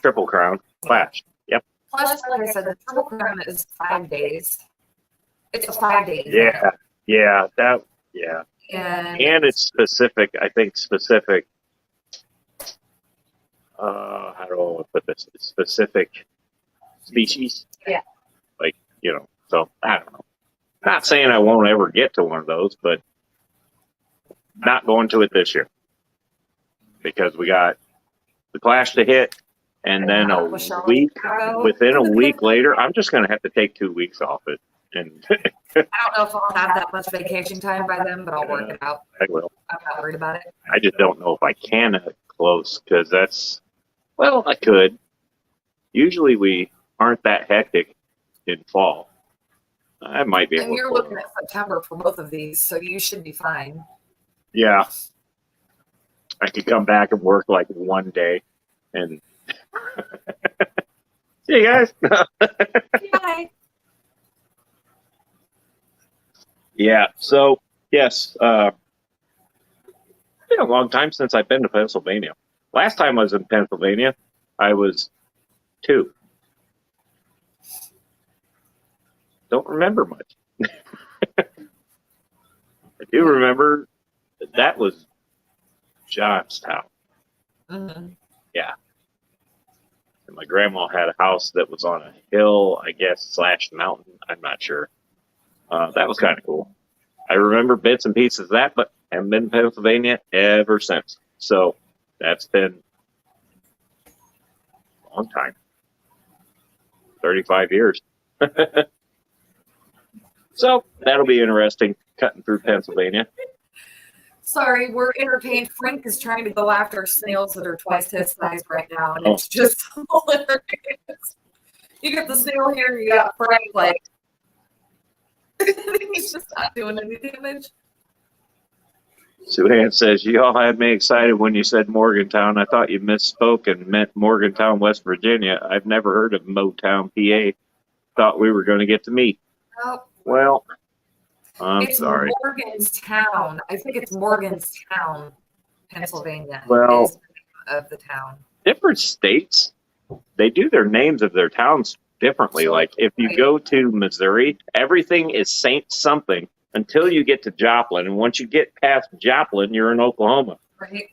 Speaker 1: Triple Crown Clash. Yep.
Speaker 2: Plus, like I said, the Triple Crown is 5 days. It's a 5 day.
Speaker 1: Yeah, yeah, that yeah,
Speaker 2: and
Speaker 1: it's specific. I think specific. How do I put this? Specific species.
Speaker 2: Yeah.
Speaker 1: Like so I don't know. Not saying I won't ever get to one of those, but not going to it this year because we got the Clash to hit, and then a week within a week later, I'm just going to have to take 2 weeks off it. And
Speaker 2: I don't know if I'll have that much vacation time by then, but I'll work it out.
Speaker 1: I will.
Speaker 2: I'm not worried about it.
Speaker 1: I just don't know if I can close because I could. Usually we aren't that hectic in fall. I might be able
Speaker 2: and you're
Speaker 1: to
Speaker 2: looking at September for both of these, so you should be fine.
Speaker 1: Yeah. I could come back and work like one day and see you guys.
Speaker 2: Bye.
Speaker 1: Yeah, so yes, it's been a long time since I've been to Pennsylvania. Last time I was in Pennsylvania, I was 2. Don't remember much. I do remember that was Johnstown.
Speaker 2: Mm-hmm.
Speaker 1: Yeah. And my grandma had a house that was on a hill, I guess, / mountain. I'm not sure. That was kind of cool. I remember bits and pieces of that, but haven't been to Pennsylvania ever since. So that's been a long time. 35 years. So that'll be interesting, cutting through Pennsylvania.
Speaker 2: Sorry, we're entertained. Frank is trying to go after snails that are twice his size right now, and it's just hilarious. You get the snail here, you got Frank like he's just not doing any damage.
Speaker 1: Suhan says, you all had me excited when you said Morgantown. I thought you misspoke and meant Morgantown, West Virginia. I've never heard of Motown, PA. Thought we were going to get to meet.
Speaker 2: Nope.
Speaker 1: Well, I'm
Speaker 2: it's
Speaker 1: sorry.
Speaker 2: Morganstown. I think it's Morganstown, Pennsylvania.
Speaker 1: Well,
Speaker 2: is the name of the town.
Speaker 1: Different states, they do their names of their towns differently. Like if you go to Missouri, everything is Saint something until you get to Joplin. And once you get past Joplin, you're in Oklahoma.
Speaker 2: Right.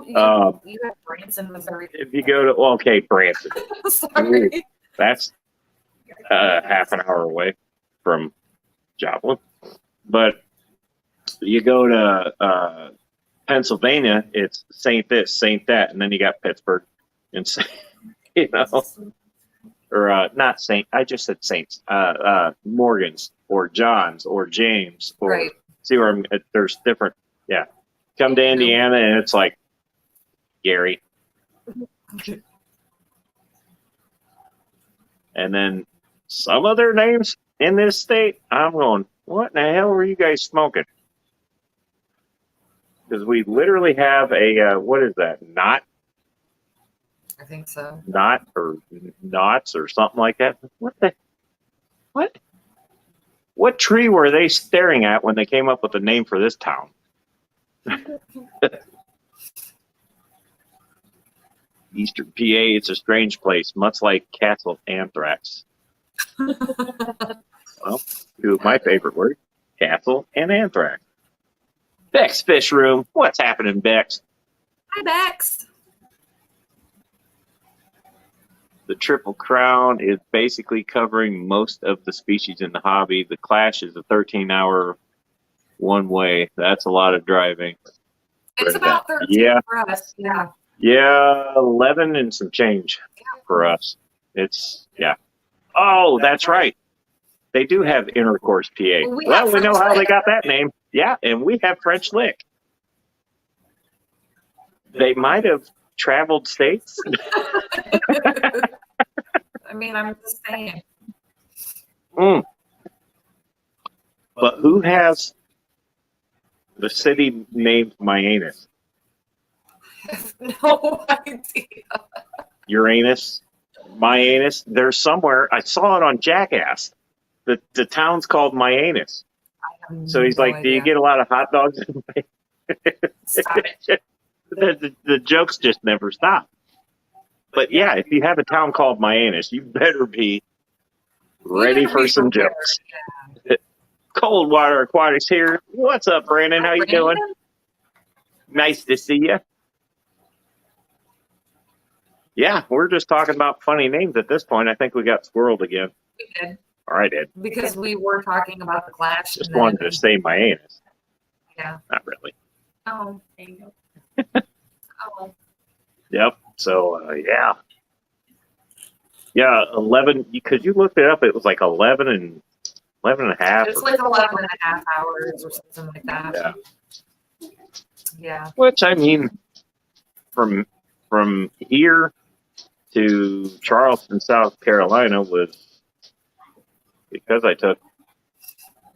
Speaker 2: You have Branson, Missouri.
Speaker 1: If you go to, Branson.
Speaker 2: Sorry.
Speaker 1: That's half an hour away from Joplin. But you go to Pennsylvania, it's Saint this, Saint that, and then you got Pittsburgh. And, or not Saint, I just said Saints. Morgans or Johns or James. Or,
Speaker 2: right.
Speaker 1: See where there's different, yeah. Come to Indiana and it's like Gary. And then some of their names in this state, I'm going, what in the hell were you guys smoking? Because we literally have a, what is that, knot?
Speaker 2: I think so.
Speaker 1: Knot or knots or something like that. What? What tree were they staring at when they came up with the name for this town? Eastern PA, it's a strange place, much like Castle Anthrax. Well, two of my favorite words, castle and anthrax. Beck's Fish Room. What's happening, Beck's?
Speaker 2: Hi, Bex.
Speaker 1: The Triple Crown is basically covering most of the species in the hobby. The Clash is a 13-hour one-way. That's a lot of driving.
Speaker 2: It's about 13
Speaker 1: Yeah.
Speaker 2: for us. Yeah.
Speaker 1: Yeah, 11 and some change for us. It's, yeah. Oh, that's right. They do have Intercourse PA. Well, we know how they got that name. Yeah, and we have French Lick. They might have traveled states.
Speaker 2: I mean, I'm just saying.
Speaker 1: But who has the city named MayheM?
Speaker 2: I have no idea.
Speaker 1: Uranus? MayheM? There's somewhere. I saw it on Jackass. The town's called MayheM. So he's like, do you get a lot of hot dogs?
Speaker 2: Stop it.
Speaker 1: The jokes just never stop. But yeah, if you have a town called MayheM, you better be ready for some jokes. Yeah. Cold Water Aquatics here. What's up, Brandon? How you doing? Nice to see you. Yeah, we're just talking about funny names at this point. I think we got squirreled again.
Speaker 2: We did.
Speaker 1: Or I did.
Speaker 2: Because we were talking about the Clash.
Speaker 1: Just wanted to say MayheM.
Speaker 2: Yeah.
Speaker 1: Not really.
Speaker 2: Oh, there you go. Oh.
Speaker 1: Yep. So, yeah. Yeah, 11, because you looked it up, it was like 11 and a half.
Speaker 2: It's like 11 and a half hours or something like that.
Speaker 1: Yeah.
Speaker 2: Yeah.
Speaker 1: Which, I mean, from here to Charleston, South Carolina was, because I took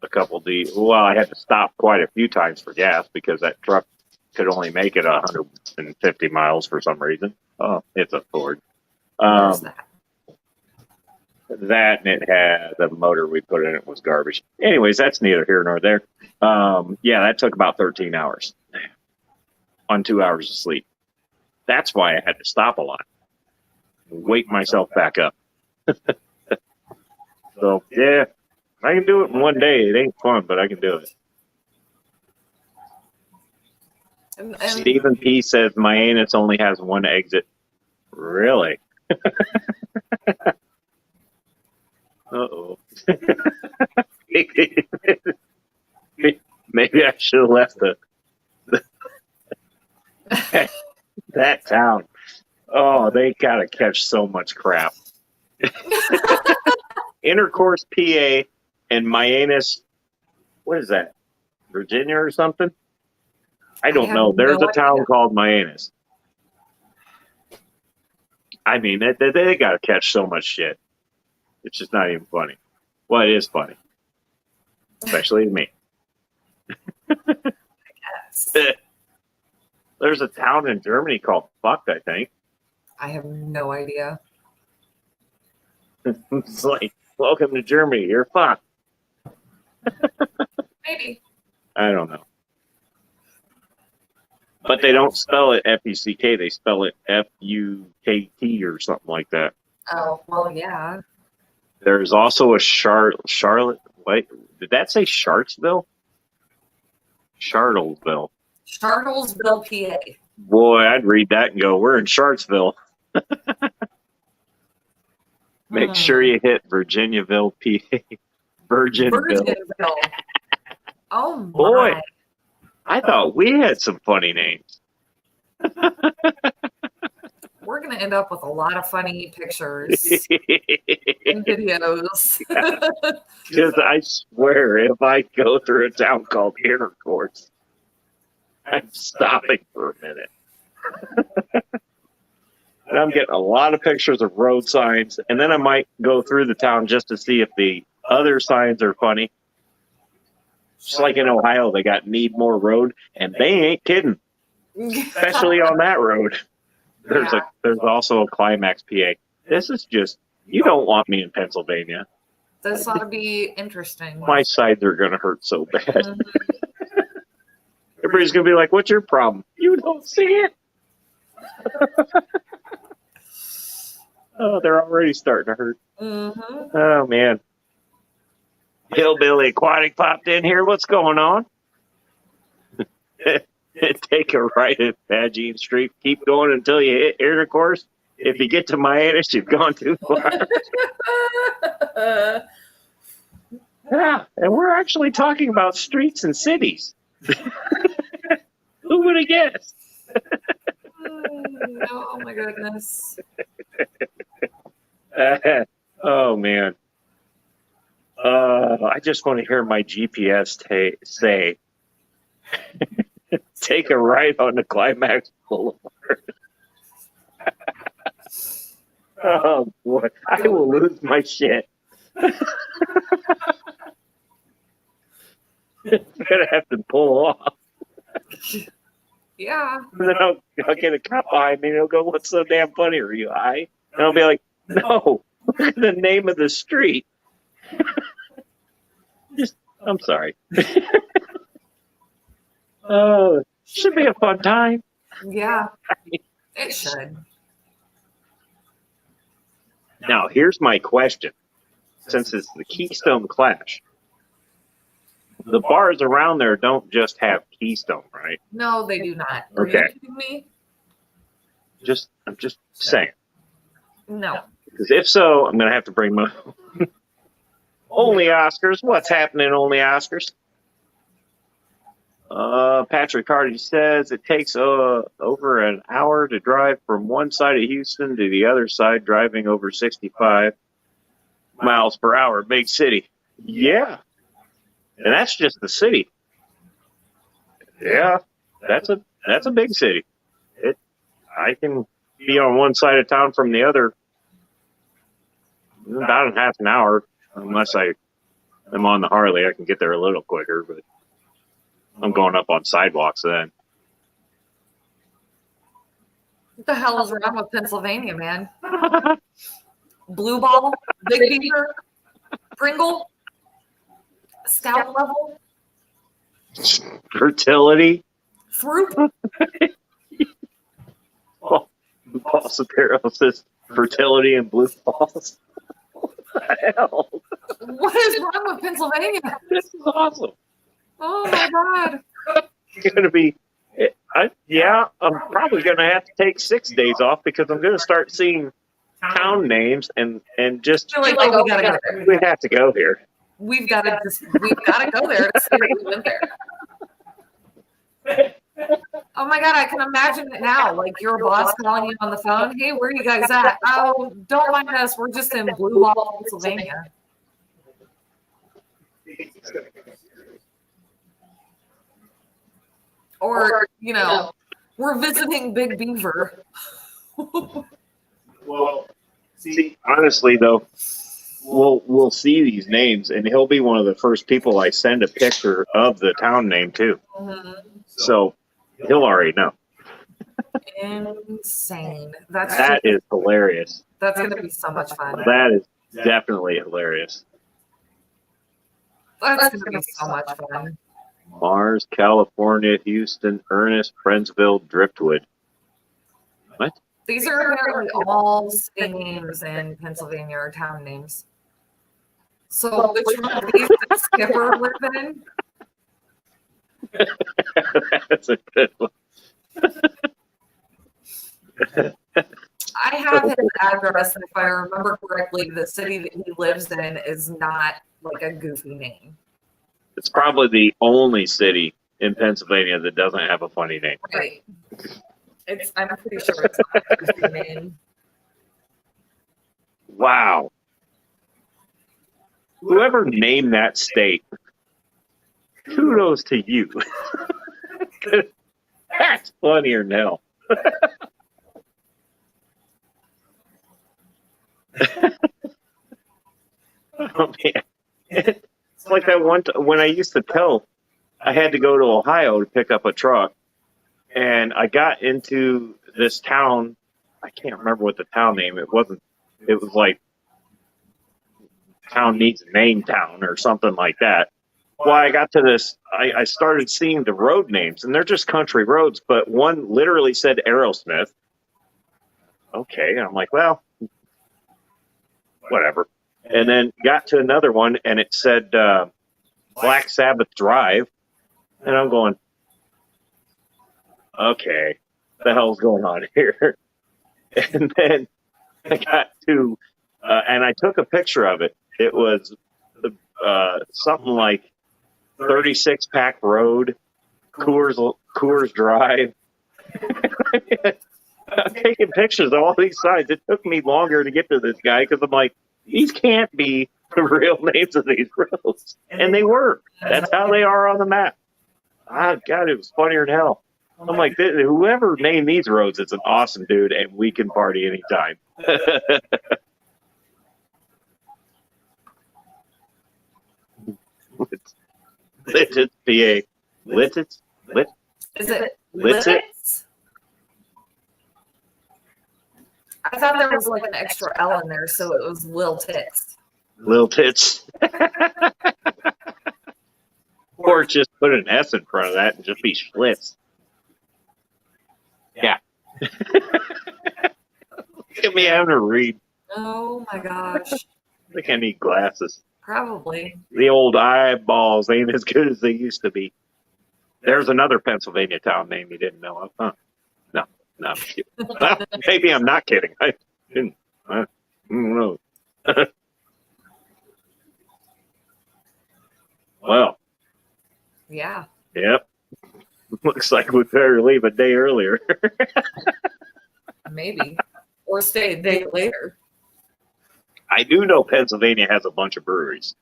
Speaker 1: a couple I had to stop quite a few times for gas because that truck could only make it 150 miles for some reason. Oh, it's a Ford. That and it had the motor we put in it was garbage. Anyways, that's neither here nor there. Yeah, that took about 13 hours on 2 hours of sleep. That's why I had to stop a lot. Wake myself back up. So, yeah, I can do it in one day. It ain't fun, but I can do it. And Stephen P. says MayheM only has one exit. Really? Uh-oh. Maybe I should have left that town. Oh, they gotta catch so much crap. Intercourse, PA, and MayheM. What is that? Virginia or something? I don't know. There's a town called MayheM. I mean, they gotta catch so much shit. It's just not even funny. Well, it is funny. Especially to me.
Speaker 2: I guess.
Speaker 1: There's a town in Germany called Fuck, I think.
Speaker 2: I have no idea.
Speaker 1: It's like, welcome to Germany. You're fucked.
Speaker 2: Maybe.
Speaker 1: I don't know. But they don't spell it F-U-C-K. They spell it F-U-K-T or something like that.
Speaker 2: Oh, well, yeah.
Speaker 1: There's also a Charlotte. Wait, did that say Shartsville? Charlottesville.
Speaker 2: Charlottesville, PA.
Speaker 1: Boy, I'd read that and go, we're in Shartsville. Make sure you hit Virginiaville, PA. Virginville.
Speaker 2: Oh, my.
Speaker 1: Boy, I thought we had some funny names.
Speaker 2: We're going to end up with a lot of funny pictures and videos.
Speaker 1: Because I swear, if I go through a town called Intercourse, I'm stopping for a minute. And I'm getting a lot of pictures of road signs, and then I might go through the town just to see if the other signs are funny. Just like in Ohio, they got Need More Road, and they ain't kidding. Especially on that road. There's also a Climax, PA. This is just, you don't want me in Pennsylvania.
Speaker 2: This ought to be interesting.
Speaker 1: My sides are going to hurt so bad. Everybody's going to be like, what's your problem? You don't see it. Oh, they're already starting to hurt.
Speaker 2: Mm-hmm.
Speaker 1: Oh, man. Hillbilly Aquatic popped in here. What's going on? Take a right at Pagine Street. Keep going until you hit intercourse. If you get to Mianus, you've gone too far. Yeah, and we're actually talking about streets and cities. Who would have guessed?
Speaker 2: Oh my goodness.
Speaker 1: Oh, man. I just want to hear my GPS say, take a right on the Climax Boulevard. Oh, boy. I will lose my shit. I'm going to have to pull off.
Speaker 2: Yeah.
Speaker 1: And then I'll get a cop behind me and he'll go, what's so damn funny? Are you high? And I'll be like, no, look at the name of the street. I'm sorry. Oh, should be a fun time.
Speaker 2: Yeah. It should.
Speaker 1: Now, here's my question. Since it's the Keystone Clash, the bars around there don't just have Keystone, right?
Speaker 2: No, they do not. Are
Speaker 1: Okay.
Speaker 2: you kidding me?
Speaker 1: I'm just saying.
Speaker 2: No.
Speaker 1: Because if so, I'm going to have to bring my Only Oscars. What's happening, Only Oscars? Patrick Hardy says it takes over an hour to drive from one side of Houston to the other side, driving over 65 miles per hour. Big city. Yeah. And that's just the city. Yeah, that's a big city. I can be on one side of town from the other about in half an hour, unless I'm on the Harley. I can get there a little quicker, but I'm going up on sidewalks then.
Speaker 2: What the hell is wrong with Pennsylvania, man? Blue Ball, Big Beaver, Pringle, Scout Level,
Speaker 1: Fertility.
Speaker 2: Throop.
Speaker 1: Paul Sapiro says fertility and blue balls. What the hell?
Speaker 2: What is wrong with Pennsylvania?
Speaker 1: This is awesome.
Speaker 2: Oh my God.
Speaker 1: It's going to be, I'm probably going to have to take 6 days off because I'm going to start seeing town names and just
Speaker 2: I feel like we gotta go there.
Speaker 1: we have to go here.
Speaker 2: We've got to go there to see if we went there. Oh my God, I can imagine it now. Like your boss calling you on the phone. Hey, where are you guys at? Oh, don't mind us. We're just in Blue Ball, Pennsylvania. Or, we're visiting Big Beaver.
Speaker 1: Well, see, honestly though, we'll see these names, and he'll be one of the first people I send a picture of the town name to.
Speaker 2: Mm-hmm.
Speaker 1: So he'll already know.
Speaker 2: Insane.
Speaker 1: That is hilarious.
Speaker 2: That's going to be so much fun.
Speaker 1: That is definitely hilarious.
Speaker 2: That's going to be so much fun.
Speaker 1: Mars, California, Houston, Ernest, Friendsville, Driftwood. What?
Speaker 2: These are apparently all city names in Pennsylvania or town names. So which one of these does Skipper live in?
Speaker 1: That's a good one.
Speaker 2: I have his address, and if I remember correctly, the city that he lives in is not like a goofy name.
Speaker 1: It's probably the only city in Pennsylvania that doesn't have a funny name.
Speaker 2: Right. I'm pretty sure it's not a goofy name.
Speaker 1: Wow. Whoever named that state, kudos to you. That's funnier than hell. Oh, man. It's like that one when I used to tow, I had to go to Ohio to pick up a truck, and I got into this town. I can't remember what the town name. It was like town needs a name town or something like that. Well, I got to this, I started seeing the road names, and they're just country roads, but one literally said Aerosmith. Okay, and I'm like, well, whatever. And then got to another one, and it said Black Sabbath Drive. And I'm going, okay, what the hell's going on here? And then I got to, and I took a picture of it. It was something like 36-pack road, Coors Drive. I'm taking pictures of all these signs. It took me longer to get to this guy because I'm like, these can't be the real names of these roads. And they were. That's how they are on the map. Ah, God, it was funnier than hell. I'm like, whoever named these roads is an awesome dude, and we can party anytime. Littitz, PA. Littitz?
Speaker 2: Is it
Speaker 1: Littitz?
Speaker 2: Littitz? I thought there was like an extra L in there, so it was Lil Tits.
Speaker 1: Lil Tits. Or just put an S in front of that and just be Schlitz. Yeah. Look at me having to read.
Speaker 2: Oh my gosh.
Speaker 1: I think I need glasses.
Speaker 2: Probably.
Speaker 1: The old eyeballs ain't as good as they used to be. There's another Pennsylvania town name you didn't know of, huh? No, I'm kidding. Well, maybe I'm not kidding. I don't know. Well.
Speaker 2: Yeah.
Speaker 1: Yep. Looks like we better leave a day earlier.
Speaker 2: Maybe. Or stay a day later.
Speaker 1: I do know Pennsylvania has a bunch of breweries.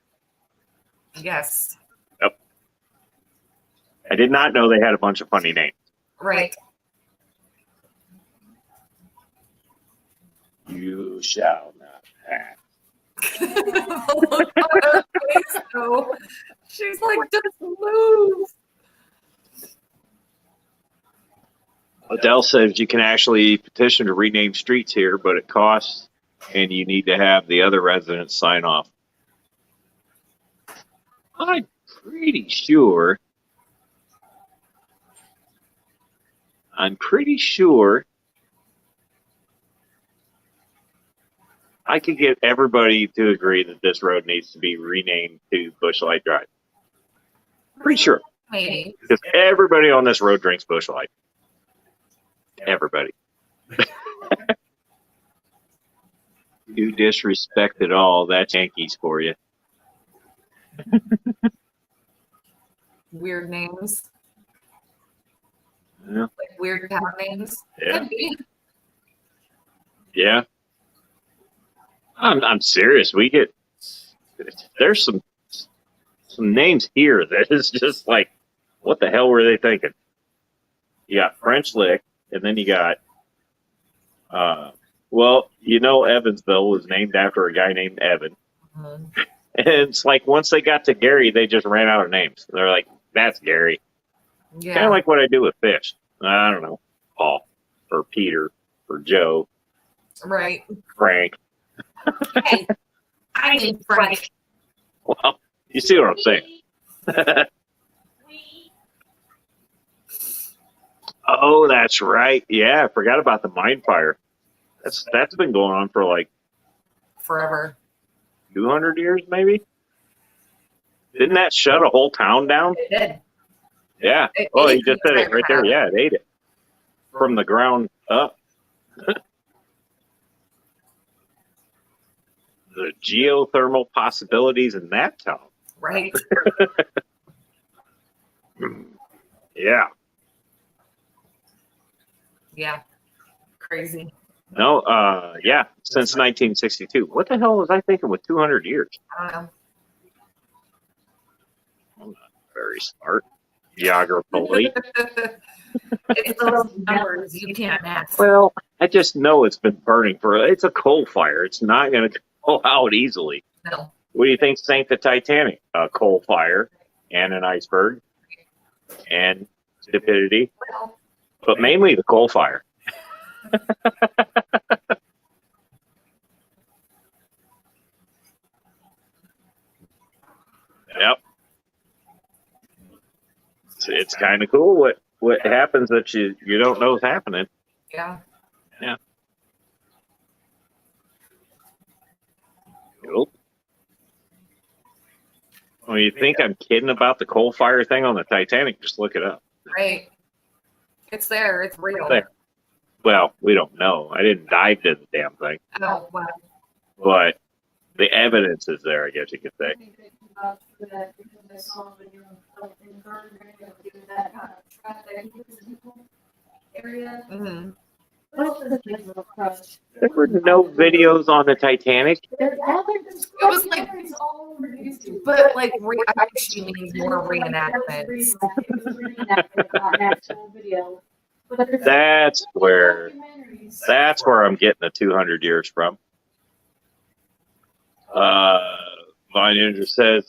Speaker 2: Yes.
Speaker 1: Yep. I did not know they had a bunch of funny names.
Speaker 2: Right.
Speaker 1: You shall not pass.
Speaker 2: Look at her face, though. She's like, just move.
Speaker 1: Adele says you can actually petition to rename streets here, but it costs, and you need to have the other residents sign off. I'm pretty sure I could get everybody to agree that this road needs to be renamed to Busch Light Drive. Pretty sure.
Speaker 2: Maybe.
Speaker 1: Because everybody on this road drinks Busch Light. Everybody. You disrespect it all. That's Yankees for you.
Speaker 2: Weird names.
Speaker 1: Yeah.
Speaker 2: Like weird town names.
Speaker 1: Yeah. Yeah. I'm serious. There's some names here that is just like, what the hell were they thinking? You got French Lick, and then you got, Evansville was named after a guy named Evan.
Speaker 2: Mm-hmm.
Speaker 1: And it's like once they got to Gary, they just ran out of names. They're like, that's Gary.
Speaker 2: Yeah.
Speaker 1: Kind of like what I do with fish. I don't know, Paul or Peter or Joe.
Speaker 2: Right.
Speaker 1: Frank.
Speaker 2: Hey, I need Frank.
Speaker 1: Well, you see what I'm saying. Oh, that's right. Yeah, I forgot about the mine fire. That's been going on for like
Speaker 2: Forever.
Speaker 1: 200 years, maybe. Didn't that shut a whole town down?
Speaker 2: It did.
Speaker 1: Yeah.
Speaker 2: It
Speaker 1: Oh, you
Speaker 2: ate
Speaker 1: just
Speaker 2: the
Speaker 1: said it right there.
Speaker 2: entire
Speaker 1: Yeah, it ate it from the ground up. The geothermal possibilities in that town.
Speaker 2: Right.
Speaker 1: Yeah.
Speaker 2: Yeah. Crazy.
Speaker 1: No, yeah, since 1962. What the hell was I thinking with 200 years?
Speaker 2: I don't know.
Speaker 1: I'm not very smart. Geographically.
Speaker 2: It's those numbers you can't match.
Speaker 1: Well, I just know it's been burning it's a coal fire. It's not going to go out easily.
Speaker 2: No.
Speaker 1: What do you think sank the Titanic? A coal fire and an iceberg and stupidity,
Speaker 2: Well,
Speaker 1: but mainly the coal fire. Yep. It's kind of cool what happens that you don't know is happening.
Speaker 2: yeah.
Speaker 1: Yeah. Nope. When you think I'm kidding about the coal fire thing on the Titanic, just look it up.
Speaker 2: Right. It's there. It's real.
Speaker 1: There. Well, we don't know. I didn't dive to the damn thing.
Speaker 2: Oh, wow.
Speaker 1: But the evidence is there, I guess you could say.
Speaker 2: Mm-hmm.
Speaker 1: There were no videos on the Titanic.
Speaker 2: It was like, but like, I think she means more reenactments.
Speaker 1: That's where I'm getting the 200 years from. Vine Ninja says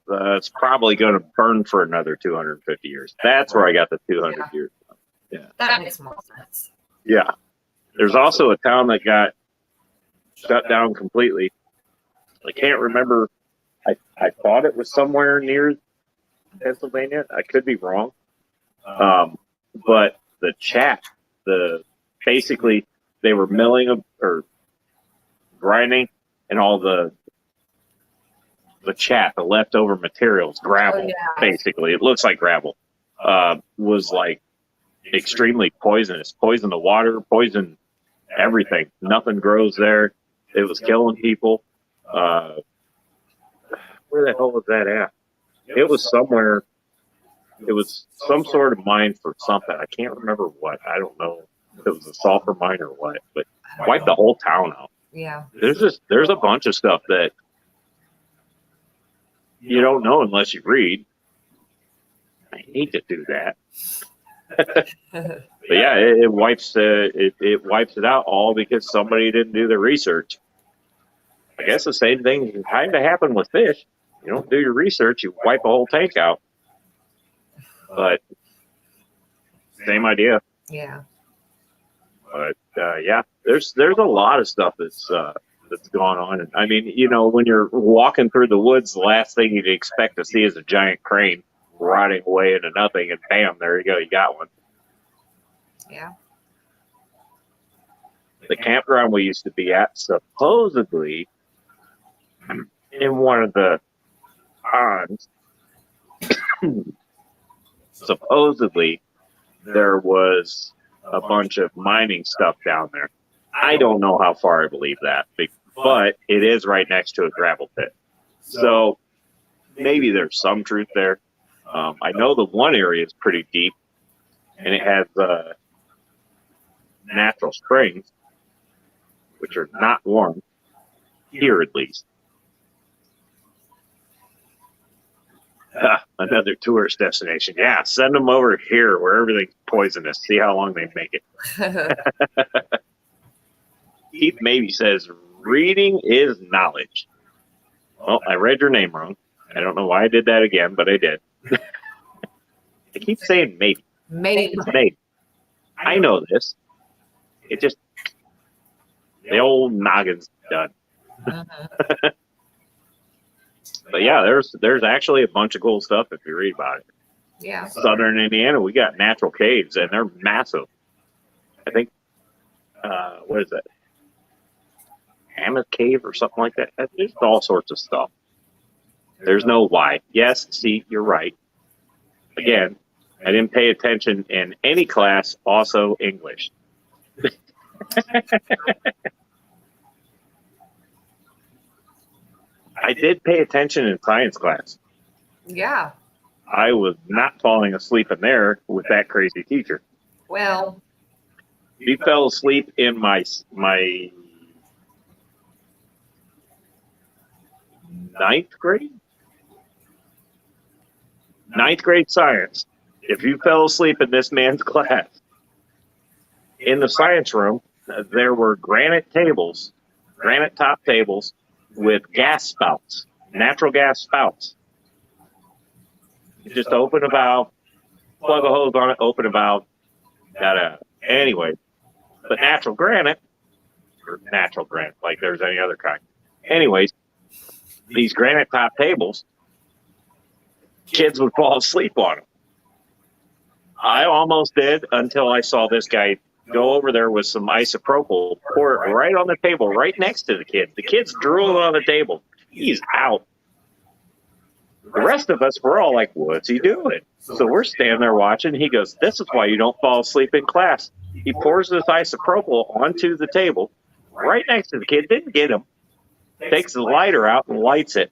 Speaker 1: it's probably going to burn for another 250 years. That's where I got the 200 years from. Yeah,
Speaker 2: that makes more sense.
Speaker 1: Yeah. There's also a town that got shut down completely. I can't remember. I thought it was somewhere near Pennsylvania. I could be wrong. But the chaff, basically they were milling or grinding, and all the chaff, the leftover materials, gravel, basically. It looks like gravel. Was like extremely poisonous. Poisoned the water, poisoned everything. Nothing grows there. It was killing people. Where the hell was that at? It was somewhere. It was some sort of mine for something. I can't remember what. I don't know if it was a sulfur mine or what, but wiped the whole town out.
Speaker 2: Yeah.
Speaker 1: There's a bunch of stuff that you don't know unless you read. I hate to do that. But yeah, it wipes it out all because somebody didn't do the research. I guess the same thing kind of happened with fish. You don't do your research, you wipe a whole tank out. But same idea.
Speaker 2: Yeah.
Speaker 1: But yeah, there's a lot of stuff that's gone on. And I mean, you know, when you're walking through the woods, the last thing you'd expect to see is a giant crane rotting away into nothing, and bam, there you go, you got one.
Speaker 2: Yeah.
Speaker 1: The campground we used to be at, supposedly, in one of the ponds, supposedly there was a bunch of mining stuff down there. I don't know how far I believe that, but it is right next to a gravel pit. So maybe there's some truth there. I know the one area is pretty deep, and it has natural springs, which are not warm, here at least. Another tourist destination. Yeah, send them over here where everything's poisonous. See how long they make it. Keith maybe says, reading is knowledge. Well, I read your name wrong. I don't know why I did that again, but I did. I keep saying maybe.
Speaker 2: Maybe.
Speaker 1: It's maybe. I know this. It just, the old noggin's done.
Speaker 2: Mm-hmm.
Speaker 1: But yeah, there's actually a bunch of cool stuff if you read about it.
Speaker 2: Yeah.
Speaker 1: Southern Indiana, we got natural caves, and they're massive. I think, what is that? Mammoth Cave or something like that. There's all sorts of stuff. There's no why. Yes, see, you're right. Again, I didn't pay attention in any class, also English. I did pay attention in science class.
Speaker 2: Yeah.
Speaker 1: I was not falling asleep in there with that crazy teacher.
Speaker 2: Well,
Speaker 1: He fell asleep in my ninth grade science. If you fell asleep in this man's class, in the science room, there were granite top tables with gas spouts, natural gas spouts. You just open a valve, plug a hose on it, open a valve, anyway. But natural granite, like there's any other kind. Anyways, these granite top tables, kids would fall asleep on them. I almost did until I saw this guy go over there with some isopropyl, pour it right on the table, right next to the kid. The kid's drooling on the table. He's out. The rest of us, we're all like, what's he doing? So we're standing there watching. He goes, this is why you don't fall asleep in class. He pours this isopropyl onto the table, right next to the kid. Didn't get him. Takes the lighter out and lights it.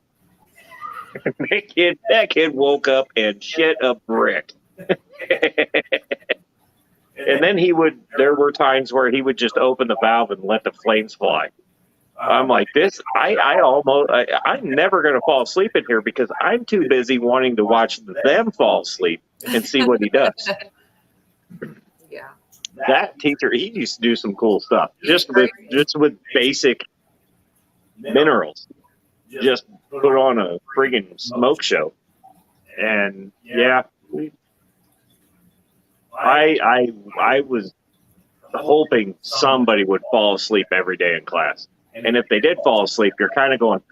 Speaker 1: That kid woke up and shit a brick. And then there were times where he would just open the valve and let the flames fly. I'm like, I'm never going to fall asleep in here because I'm too busy wanting to watch them fall asleep and see what he does.
Speaker 2: Yeah.
Speaker 1: That teacher, he used to do some cool stuff just with basic minerals. Just put on a friggin' smoke show. And yeah, I was hoping somebody would fall asleep every day in class. And if they did fall asleep, you're kind of going,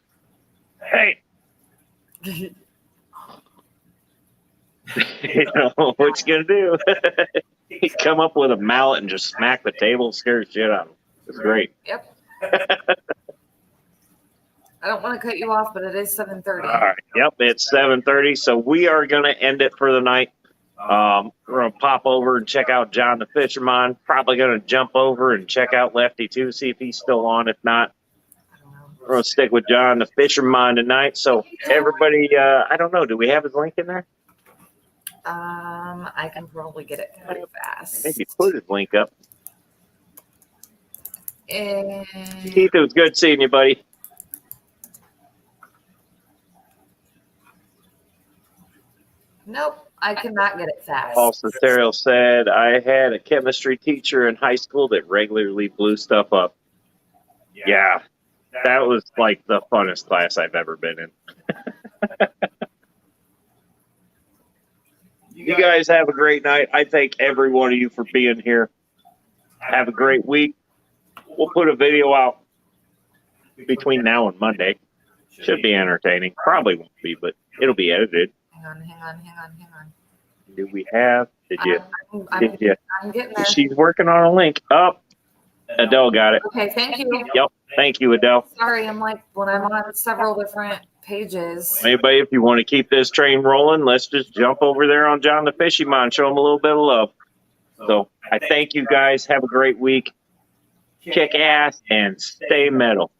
Speaker 1: hey, you know, what you gonna do? He'd come up with a mallet and just smack the table, scare the shit out of him. It's great.
Speaker 2: Yep. I don't want to cut you off, but it is 7:30.
Speaker 1: All right. Yep, it's 7:30, so we are going to end it for the night. We're going to pop over and check out John the Fisherman. Probably going to jump over and check out Lefty, too, see if he's still on. If not, we're going to stick with John the Fisherman tonight. So, everybody, I don't know, do we have his link in there?
Speaker 2: I can probably get it pretty fast.
Speaker 1: Maybe put his link up.
Speaker 2: And...
Speaker 1: Keith, it was good seeing you, buddy.
Speaker 2: Nope, I cannot get it fast.
Speaker 1: Paul Cetero said, I had a chemistry teacher in high school that regularly blew stuff up. Yeah, that was like the funnest class I've ever been in. You guys have a great night. I thank every one of you for being here. Have a great week. We'll put a video out between now and Monday. Should be entertaining. Probably won't be, but it'll be edited.
Speaker 2: Hang on.
Speaker 1: Do we have? Did you?
Speaker 2: I'm getting there.
Speaker 1: She's working on a link. Oh, Adele got it.
Speaker 2: Okay, thank you.
Speaker 1: Yep. Thank you, Adele.
Speaker 2: Sorry, I'm like, when I'm on several different pages.
Speaker 1: Anybody, if you want to keep this train rolling, let's just jump over there on John the Fisherman. Show him a little bit of love. So I thank you guys. Have a great week. Kick ass and stay metal.